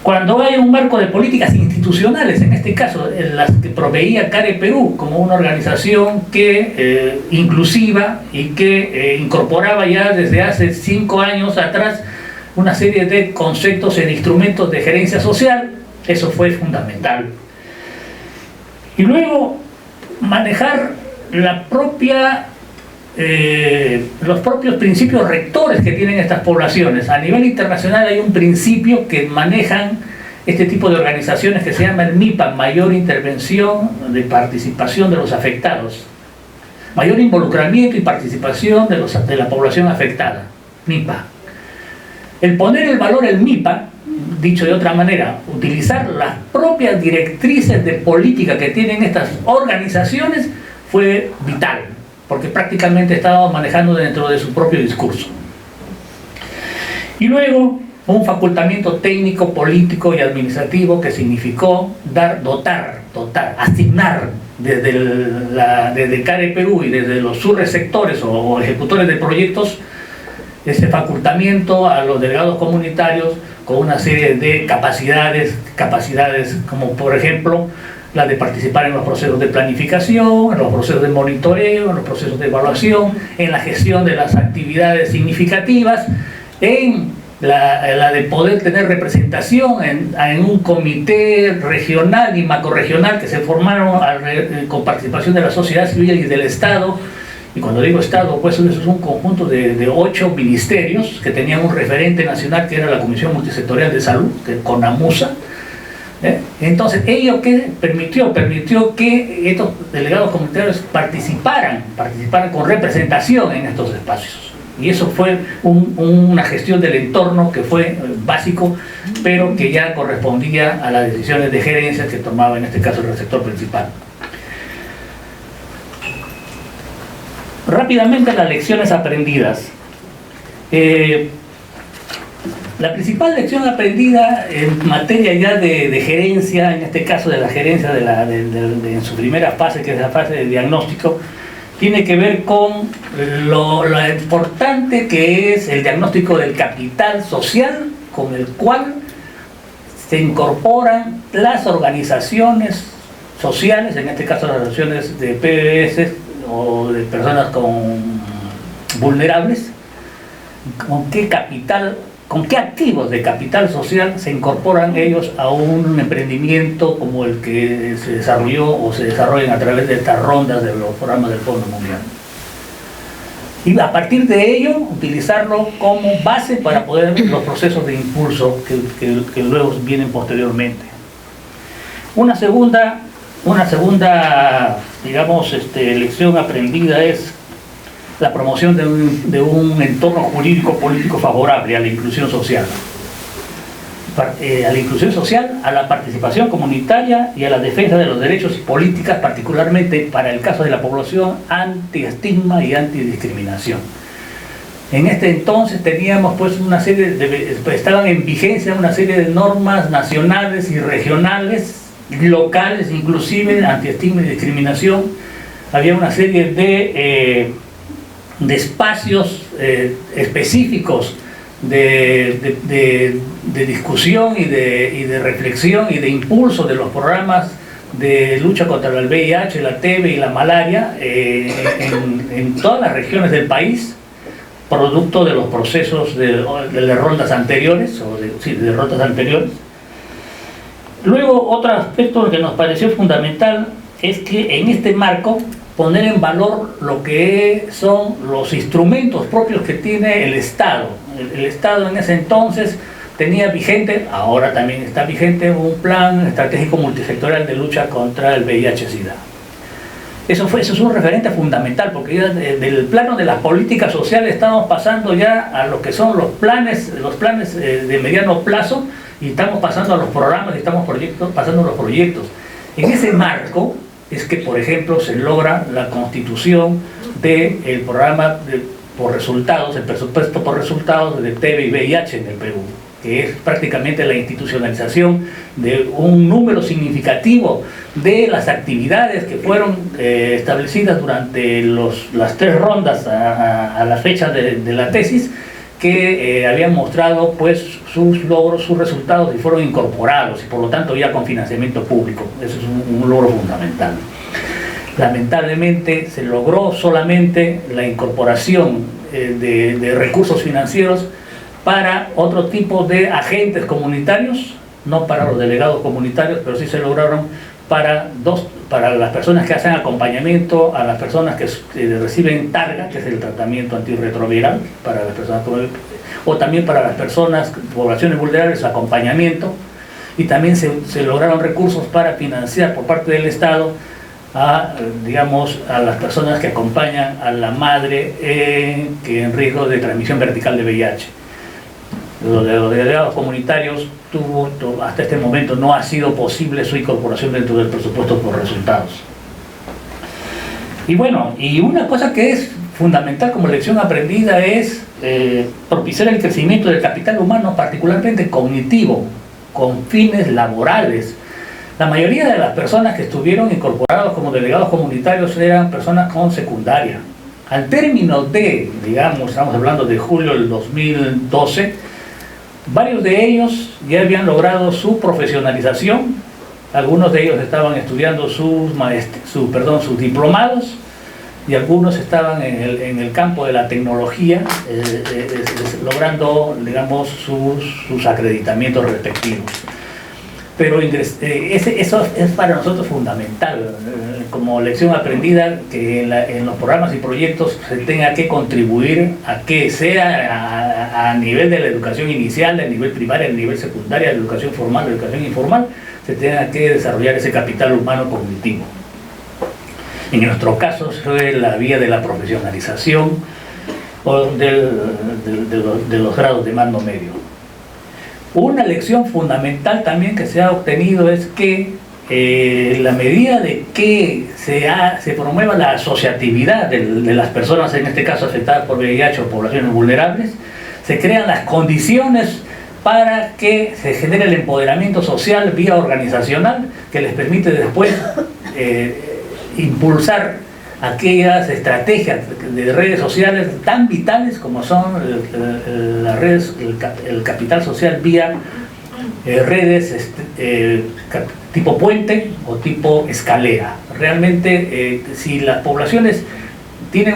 Cuando hay un marco de políticas institucionales, en este caso en las que proveía CARE Perú como una organización que inclusiva y que incorporaba ya desde hace 5 años atrás una serie de conceptos e instrumentos de gerencia social, eso fue fundamental. Y luego manejar los propios principios rectores que tienen estas poblaciones. A nivel internacional hay un principio que manejan este tipo de organizaciones que se llama el MIPA, Mayor Intervención de Participación de los Afectados, mayor involucramiento y participación de la población afectada, MIPA. El poner el valor el MIPA, dicho de otra manera, utilizar las propias directrices de política que tienen estas organizaciones, fue vital, porque prácticamente estábamos manejando dentro de su propio discurso. Y luego un facultamiento técnico, político y administrativo que significó dotar, asignar desde CARE Perú y desde los subreceptores o ejecutores de proyectos, ese facultamiento a los delegados comunitarios con una serie de capacidades como por ejemplo la de participar en los procesos de planificación, en los procesos de monitoreo, en los procesos de evaluación, en la gestión de las actividades significativas, en la de poder tener representación en un comité regional y macrorregional que se formaron con participación de la sociedad civil y del Estado. Y cuando digo Estado, pues eso es un conjunto de 8 ministerios que tenían un referente nacional que era la Comisión Multisectorial de Salud, que CONAMUSA. Entonces, ello que permitió que estos delegados comunitarios participaran con representación en estos espacios. Y eso fue una gestión del entorno que fue básico, pero que ya correspondía a las decisiones de gerencia que tomaba en este caso el receptor principal. Rápidamente las lecciones aprendidas. La principal lección aprendida en materia ya de gerencia, en este caso de la gerencia en su primera fase, que es la fase de diagnóstico, tiene que ver con lo importante que es el diagnóstico del capital social con el cual se incorporan las organizaciones sociales, en este caso las organizaciones de PBS o de personas vulnerables, con qué activos de capital social se incorporan ellos a un emprendimiento como el que se desarrolló o se desarrollan a través de estas rondas de los programas del Fondo Mundial. Y a partir de ello, utilizarlo como base para poder los procesos de impulso que luego vienen posteriormente. Una segunda digamos, lección aprendida es la promoción de un entorno jurídico político favorable a la inclusión social. A la inclusión social, a la participación comunitaria y a la defensa de los derechos y políticas, particularmente para el caso de la población, anti-estigma y antidiscriminación. En este entonces teníamos pues estaban en vigencia una serie de normas nacionales y regionales, locales, inclusive anti-estigma y discriminación. Había una serie de espacios específicos de discusión y de reflexión y de impulso de los programas de lucha contra el VIH, la TB y la malaria en todas las regiones del país, producto de los procesos de rondas anteriores, de rondas anteriores. Luego, otro aspecto que nos pareció fundamental es que en este marco poner en valor lo que son los instrumentos propios que tiene el Estado. El Estado en ese entonces tenía vigente, ahora también está vigente, un plan estratégico multisectorial de lucha contra el VIH-Sida. Eso es un referente fundamental, porque ya del plano de las políticas sociales estamos pasando ya a lo que son los planes de mediano plazo, y estamos pasando a los programas y estamos pasando a los proyectos. En ese marco es que, por ejemplo, se logra la constitución del programa por resultados, el presupuesto por resultados de TB y VIH en el Perú, que es prácticamente la institucionalización de un número significativo de las actividades que fueron establecidas durante las 3 rondas a la fecha de la tesis, que habían mostrado pues sus logros, sus resultados, y fueron incorporados, y por lo tanto ya con financiamiento público. Eso es un logro fundamental. Lamentablemente se logró solamente la incorporación de recursos financieros para otro tipo de agentes comunitarios, no para los delegados comunitarios, pero sí se lograron para las personas que hacen acompañamiento a las personas que reciben targa, que es el tratamiento antirretroviral para las personas, o también para las personas, poblaciones vulnerables, acompañamiento, y también se lograron recursos para financiar por parte del Estado a las personas que acompañan a la madre que en riesgo de transmisión vertical de VIH. Los delegados comunitarios hasta este momento no ha sido posible su incorporación dentro del presupuesto por resultados. Y bueno, y una cosa que es fundamental como lección aprendida es propiciar el crecimiento del capital humano, particularmente cognitivo, con fines laborales. La mayoría de las personas que estuvieron incorporados como delegados comunitarios eran personas con secundaria. Al término de, digamos, estamos hablando de julio del 2012, varios de ellos ya habían logrado su profesionalización, algunos de ellos estaban estudiando sus diplomados, y algunos estaban en el campo de la tecnología, logrando, digamos, sus acreditamientos respectivos. Pero eso es para nosotros fundamental, como lección aprendida, que en los programas y proyectos se tenga que contribuir a que sea a nivel de la educación inicial, a nivel primario, a nivel secundario, de educación formal, de educación informal, se tenga que desarrollar ese capital humano cognitivo. En nuestro caso es la vía de la profesionalización o de los grados de mando medio. Una lección fundamental también que se ha obtenido es que la medida de que se promueva la asociatividad de las personas, en este caso afectadas por VIH o poblaciones vulnerables, se crean las condiciones para que se genere el empoderamiento social vía organizacional que les permite después impulsar aquellas estrategias de redes sociales tan vitales como son las redes, el capital social vía redes tipo puente o tipo escalera. Realmente, si las poblaciones tienen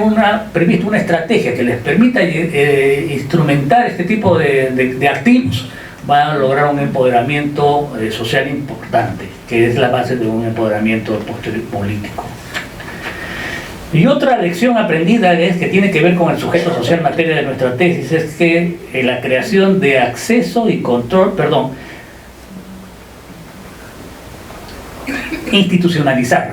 previsto una estrategia que les permita instrumentar este tipo de activos, van a lograr un empoderamiento social importante, que es la base de un empoderamiento político. Y otra lección aprendida es que tiene que ver con el sujeto social materia de nuestra tesis, es que la creación de acceso y control, institucionalizar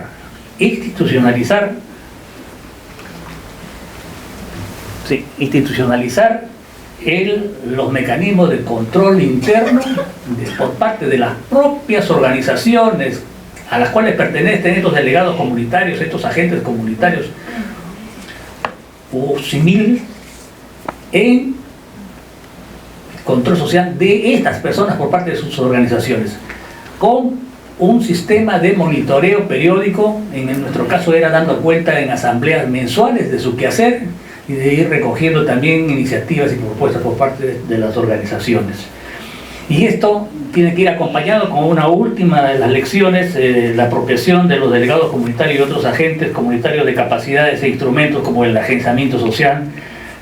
los mecanismos de control interno por parte de las propias organizaciones a las cuales pertenecen estos delegados comunitarios, estos agentes comunitarios o civiles, en control social de estas personas por parte de sus organizaciones, con un sistema de monitoreo periódico. En nuestro caso era dando cuenta en asambleas mensuales de su quehacer y de ir recogiendo también iniciativas y propuestas por parte de las organizaciones. Y esto tiene que ir acompañado con una última de las lecciones, la apropiación de los delegados comunitarios y otros agentes comunitarios de capacidades e instrumentos como el agenciamiento social,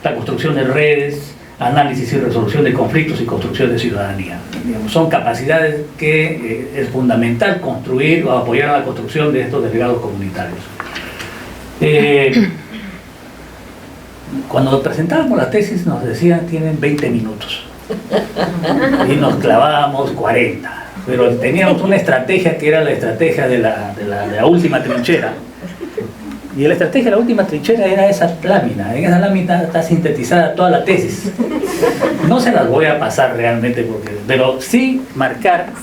la construcción de redes, análisis y resolución de conflictos y construcción de ciudadanía. Son capacidades que es fundamental construir o apoyar a la construcción de estos delegados comunitarios. Cuando presentábamos la tesis nos decían tienen 20 minutos. Y nos clavábamos 40, pero teníamos una estrategia que era la estrategia de la última trinchera, y la estrategia de la última trinchera era esa lámina. En esa lámina está sintetizada toda la tesis. No se las voy a pasar realmente, pero sí marcar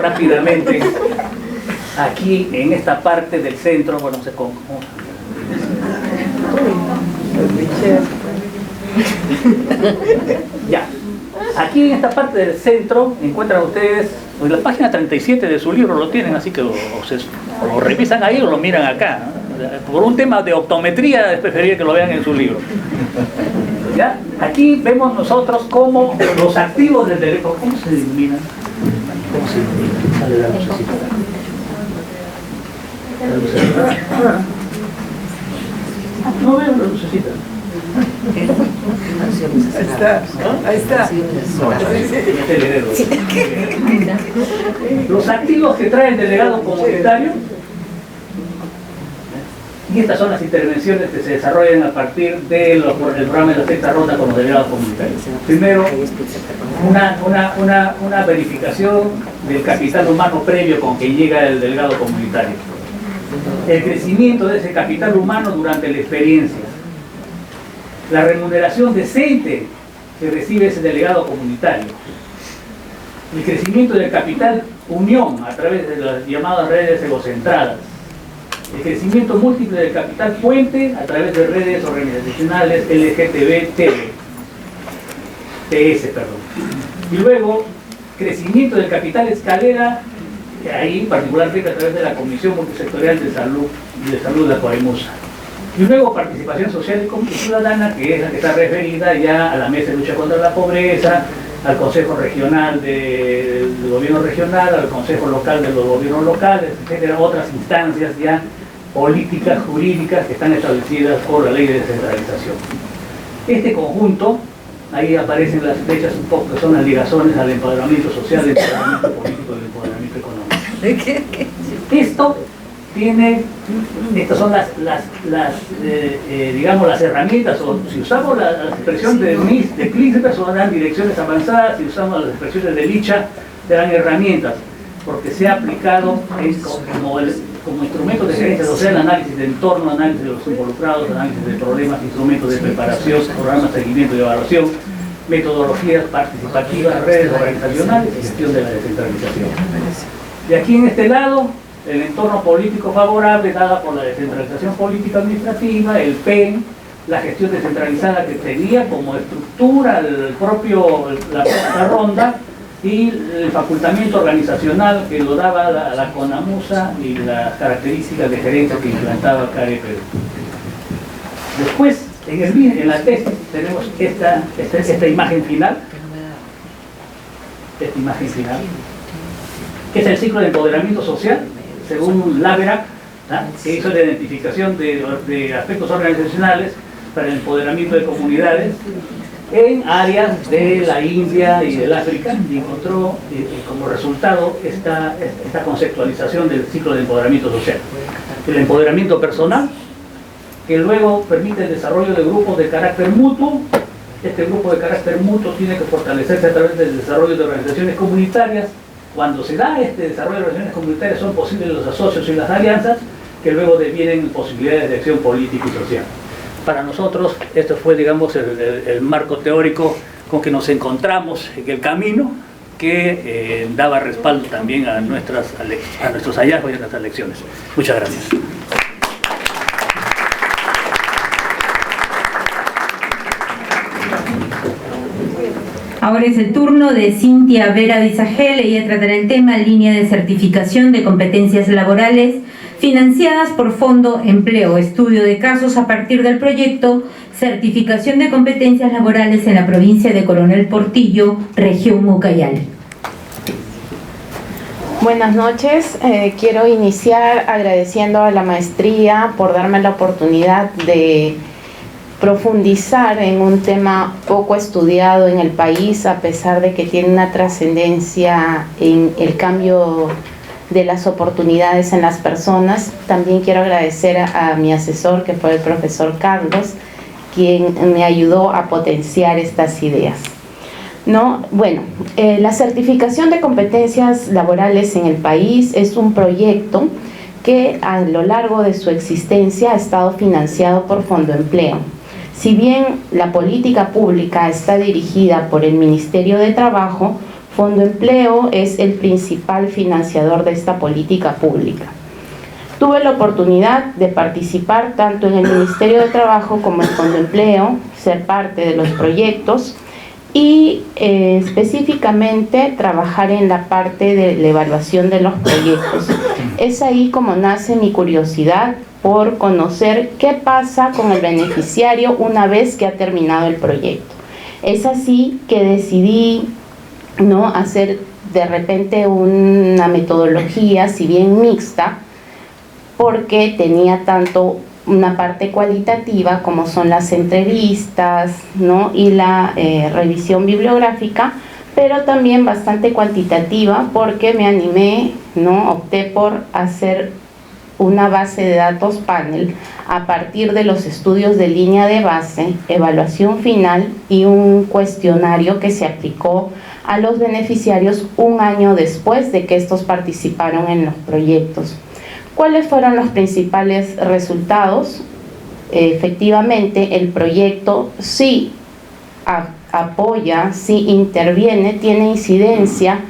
rápidamente aquí en esta parte del centro. Bueno, no sé cómo. Ya, aquí en esta parte del centro encuentran ustedes, en la página 37 de su libro lo tienen, así que lo revisan ahí o lo miran acá, ¿no? Por un tema de optometría es preferible que lo vean en su libro. ¿Ya? Aquí vemos nosotros cómo los activos del derecho, ¿cómo se denominan? ¿Cómo se denominan? Sale la lucecita. No veo la lucecita. Ahí está. Los activos que trae el delegado comunitario, y estas son las intervenciones que se desarrollan a partir del programa de la sexta ronda con los delegados comunitarios. Primero, una verificación del capital humano previo con que llega el delegado comunitario. El crecimiento de ese capital humano durante la experiencia. La remuneración decente que recibe ese delegado comunitario. El crecimiento del capital unión a través de las llamadas redes egocentradas. El crecimiento múltiple del capital puente a través de redes organizacionales LGTB-TS. Y luego, crecimiento del capital escalera ahí particularmente a través de la Comisión Multisectorial de Salud y de Salud de la Coremusa. Y luego participación social y ciudadana, que es la que está referida ya a la Mesa de Lucha contra la Pobreza, al Consejo Regional del Gobierno Regional, al Consejo Local de los Gobiernos Locales, etcétera, otras instancias ya políticas, jurídicas que están establecidas por la Ley de Descentralización. Este conjunto, ahí aparecen las flechas un poco, que son las ligazones al empoderamiento social, al empoderamiento político y al empoderamiento económico. Estas son digamos, las herramientas, o si usamos la expresión de Klinsberg, son direcciones avanzadas, si usamos las expresiones de Licha, serán herramientas, porque se ha aplicado como instrumento de gerencia social, análisis de entorno, análisis de los involucrados, análisis de problemas, instrumentos de preparación, programas de seguimiento y evaluación, metodologías participativas, redes organizacionales y gestión de la descentralización. Y aquí en este lado, el entorno político favorable dada por la descentralización política administrativa, el PEN, la gestión descentralizada que tenía como estructura la ronda, y el facultamiento organizacional que lo daba la CONAMUSA y las características de gerencia que implantaba CARE Perú. Después, en la tesis tenemos esta imagen final, que es el ciclo de empoderamiento social, según Laverack, que hizo la identificación de aspectos organizacionales para el empoderamiento de comunidades en áreas de la India y del África, y encontró como resultado esta conceptualización del ciclo de empoderamiento social. El empoderamiento personal, que luego permite el desarrollo de grupos de carácter mutuo. Este grupo de carácter mutuo tiene que fortalecerse a través del desarrollo de organizaciones comunitarias. Cuando se da este desarrollo de organizaciones comunitarias son posibles los asocios y las alianzas, que luego devienen posibilidades de acción política y social. Para nosotros, esto fue, digamos, el marco teórico con que nos encontramos en el camino, que daba respaldo también a nuestros hallazgos y a nuestras lecciones. Muchas gracias. Ahora es el turno de Cintia Vera Bizagel. Ella tratará el tema línea de certificación de competencias laborales financiadas por Fondo Empleo, estudio de casos a partir del proyecto Certificación de competencias laborales en la provincia de Coronel Portillo, región Ucayali. Buenas noches, quiero iniciar agradeciendo a la maestría por darme la oportunidad de profundizar en un tema poco estudiado en el país, a pesar de que tiene una trascendencia en el cambio de las oportunidades en las personas. También quiero agradecer a mi asesor, que fue el profesor Carlos, quien me ayudó a potenciar estas ideas. La certificación de competencias laborales en el país es un proyecto que a lo largo de su existencia ha estado financiado por Fondo Empleo. Si bien la política pública está dirigida por el Ministerio de Trabajo, Fondo Empleo es el principal financiador de esta política pública. Tuve la oportunidad de participar tanto en el Ministerio de Trabajo como en Fondo Empleo, ser parte de los proyectos y específicamente trabajar en la parte de la evaluación de los proyectos. Es ahí como nace mi curiosidad por conocer qué pasa con el beneficiario una vez que ha terminado el proyecto. Es así que decidí hacer de repente una metodología, si bien mixta, porque tenía tanto una parte cualitativa como son las entrevistas, y la revisión bibliográfica, pero también bastante cuantitativa, porque me animé, opté por hacer una base de datos panel a partir de los estudios de línea de base, evaluación final y un cuestionario que se aplicó a los beneficiarios un año después de que estos participaron en los proyectos. ¿Cuáles fueron los principales resultados? Efectivamente, el proyecto sí apoya, sí interviene, tiene incidencia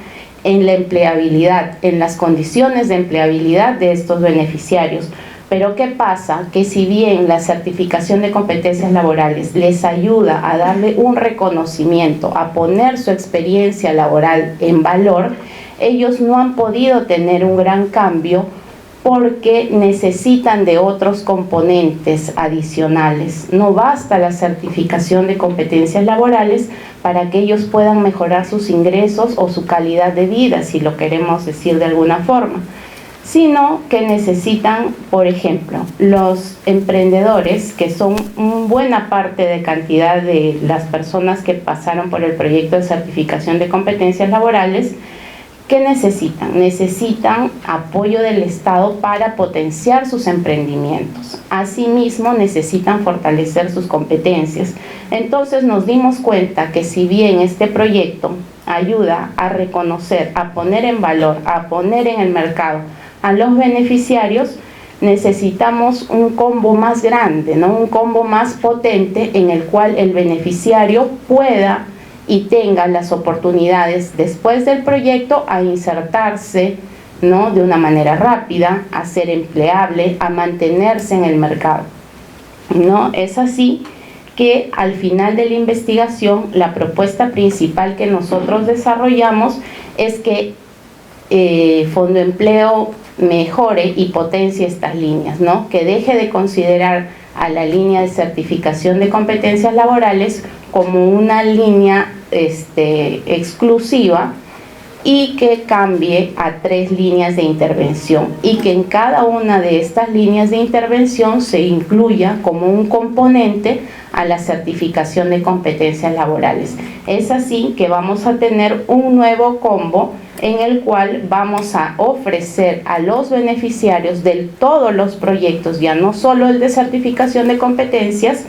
en la empleabilidad, en las condiciones de empleabilidad de estos beneficiarios. Pero ¿qué pasa? Que si bien la certificación de competencias laborales les ayuda a darle un reconocimiento, a poner su experiencia laboral en valor, ellos no han podido tener un gran cambio porque necesitan de otros componentes adicionales. No basta la certificación de competencias laborales para que ellos puedan mejorar sus ingresos o su calidad de vida, si lo queremos decir de alguna forma, sino que necesitan, por ejemplo, los emprendedores, que son buena parte de cantidad de las personas que pasaron por el proyecto de certificación de competencias laborales. ¿Qué necesitan? Necesitan apoyo del Estado para potenciar sus emprendimientos. Asimismo, necesitan fortalecer sus competencias. Entonces nos dimos cuenta que si bien este proyecto ayuda a reconocer, a poner en valor, a poner en el mercado a los beneficiarios, necesitamos un combo más grande, ¿no? Un combo más potente en el cual el beneficiario pueda y tenga las oportunidades después del proyecto a insertarse, ¿no?, de una manera rápida, a ser empleable, a mantenerse en el mercado, ¿no? Es así que al final de la investigación, la propuesta principal que nosotros desarrollamos es que Fondo Empleo mejore y potencie estas líneas, ¿no? Que deje de considerar a la línea de certificación de competencias laborales como una línea exclusiva y que cambie a 3 líneas de intervención y que en cada una de estas líneas de intervención se incluya como un componente a la certificación de competencias laborales. Es así que vamos a tener un nuevo combo en el cual vamos a ofrecer a los beneficiarios de todos los proyectos, ya no solo el de certificación de competencias,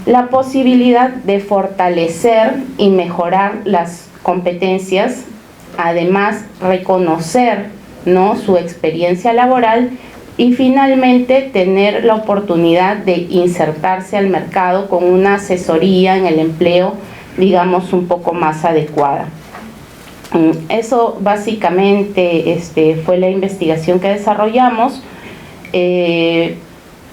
la posibilidad de fortalecer y mejorar las competencias, además reconocer, ¿no?, su experiencia laboral y finalmente tener la oportunidad de insertarse al mercado con una asesoría en el empleo, digamos, un poco más adecuada. Eso básicamente fue la investigación que desarrollamos.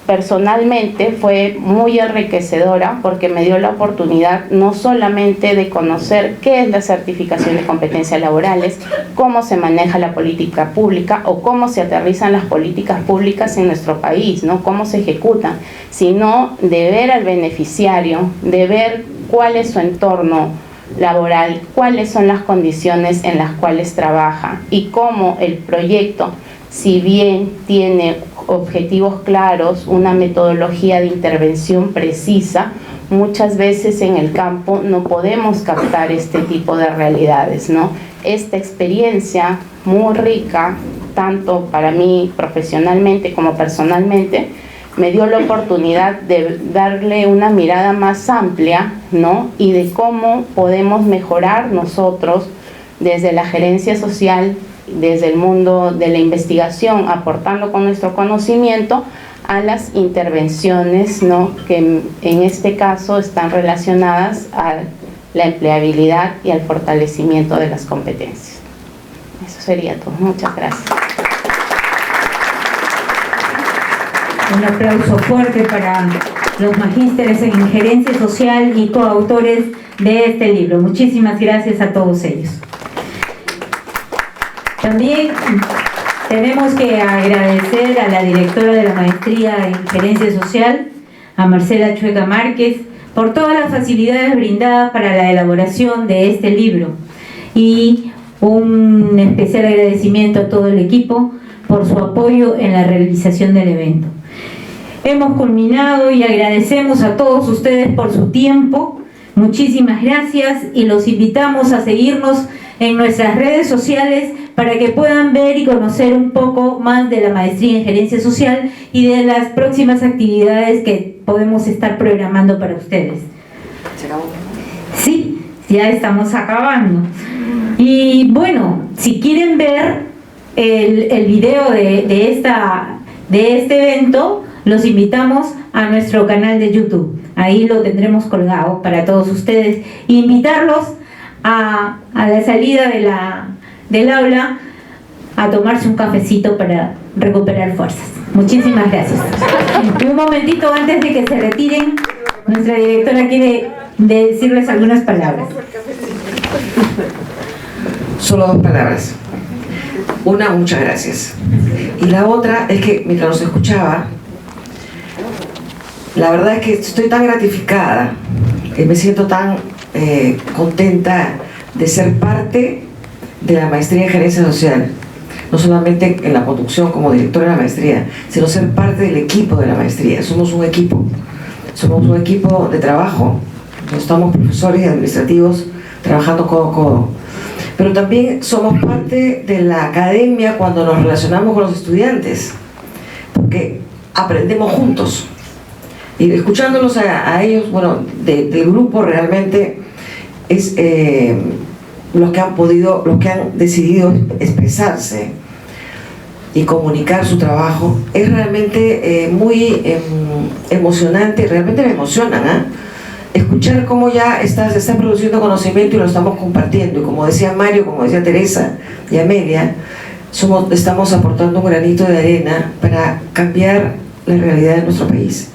Personalmente fue muy enriquecedora porque me dio la oportunidad no solamente de conocer qué es la certificación de competencias laborales, cómo se maneja la política pública o cómo se aterrizan las políticas públicas en nuestro país, ¿no?, cómo se ejecutan, sino de ver al beneficiario, de ver cuál es su entorno laboral, cuáles son las condiciones en las cuales trabaja y cómo el proyecto, si bien tiene objetivos claros, una metodología de intervención precisa, muchas veces en el campo no podemos captar este tipo de realidades, ¿no? Esta experiencia muy rica, tanto para mí profesionalmente como personalmente, me dio la oportunidad de darle una mirada más amplia, ¿no?, y de cómo podemos mejorar nosotros desde la gerencia social, desde el mundo de la investigación, aportando con nuestro conocimiento a las intervenciones, ¿no?, que en este caso están relacionadas a la empleabilidad y al fortalecimiento de las competencias. Eso sería todo. Muchas gracias. Un aplauso fuerte para los magísteres en gerencia social y coautores de este libro. Muchísimas gracias a todos ellos. También tenemos que agradecer a la directora de la maestría en gerencia social, a Marcela Chueca Márquez, por todas las facilidades brindadas para la elaboración de este libro, y un especial agradecimiento a todo el equipo por su apoyo en la realización del evento. Hemos culminado y agradecemos a todos ustedes por su tiempo. Muchísimas gracias y los invitamos a seguirnos en nuestras redes sociales para que puedan ver y conocer un poco más de la maestría en gerencia social y de las próximas actividades que podemos estar programando para ustedes. ¿Se acabó? Sí, ya estamos acabando. Y bueno, si quieren ver el video de este evento, los invitamos a nuestro canal de YouTube. Ahí lo tendremos colgado para todos ustedes. Invitarlos a la salida del aula a tomarse un cafecito para recuperar fuerzas. Muchísimas gracias. Y un momentito antes de que se retiren, nuestra directora quiere decirles algunas palabras. Solo 2 palabras. Una, muchas gracias. Y la otra es que mientras los escuchaba, la verdad es que estoy tan gratificada, me siento tan contenta de ser parte de la maestría en gerencia social, no solamente en la conducción como directora de la maestría, sino ser parte del equipo de la maestría. Somos un equipo de trabajo, estamos profesores y administrativos trabajando codo a codo, pero también somos parte de la academia cuando nos relacionamos con los estudiantes, porque aprendemos juntos. Y escuchándolos a ellos, bueno, del grupo realmente es los que han decidido expresarse y comunicar su trabajo, es realmente muy emocionante, realmente me emocionan, escuchar cómo ya se está produciendo conocimiento y lo estamos compartiendo, y como decía Mario, como decía Teresa y Amelia, estamos aportando un granito de arena para cambiar la realidad de nuestro país,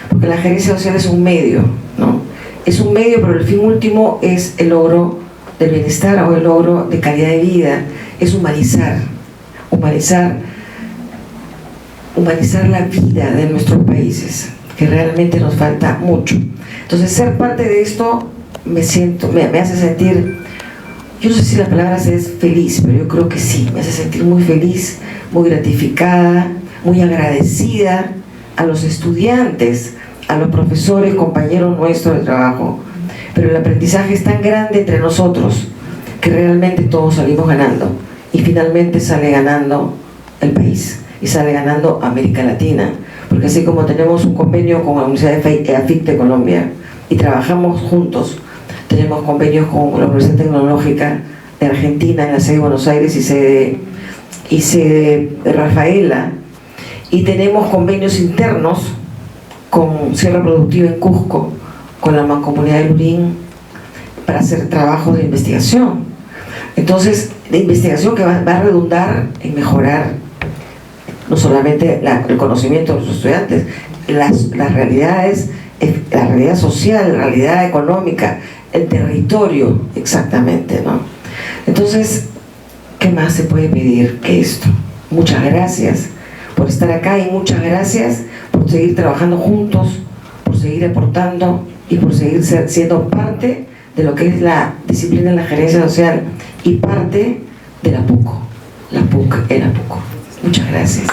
porque la gerencia social es un medio, ¿no? Es un medio, pero el fin último es el logro del bienestar o el logro de calidad de vida, es humanizar la vida de nuestros países, que realmente nos falta mucho. Entonces, ser parte de esto me hace sentir, yo no sé si la palabra es feliz, pero yo creo que sí, me hace sentir muy feliz, muy gratificada, muy agradecida a los estudiantes, a los profesores, compañeros nuestros de trabajo, pero el aprendizaje es tan grande entre nosotros que realmente todos salimos ganando, y finalmente sale ganando el país y sale ganando América Latina, porque así como tenemos un convenio con la Universidad de AFIT de Colombia y trabajamos juntos, tenemos convenios con la Universidad Tecnológica de Argentina en la sede de Buenos Aires y sede de Rafaela, y tenemos convenios internos con Sierra Productiva en Cusco, con la Mancomunidad de Lurín, para hacer trabajos de investigación. Entonces, de investigación que va a redundar en mejorar no solamente el conocimiento de los estudiantes, las realidades, la realidad social, la realidad económica, el territorio exactamente, ¿no? Entonces, ¿qué más se puede pedir que esto? Muchas gracias por estar acá y muchas gracias por seguir trabajando juntos, por seguir aportando y por seguir siendo parte de lo que es la disciplina de la gerencia social y parte de la PUC en la PUC. Muchas gracias.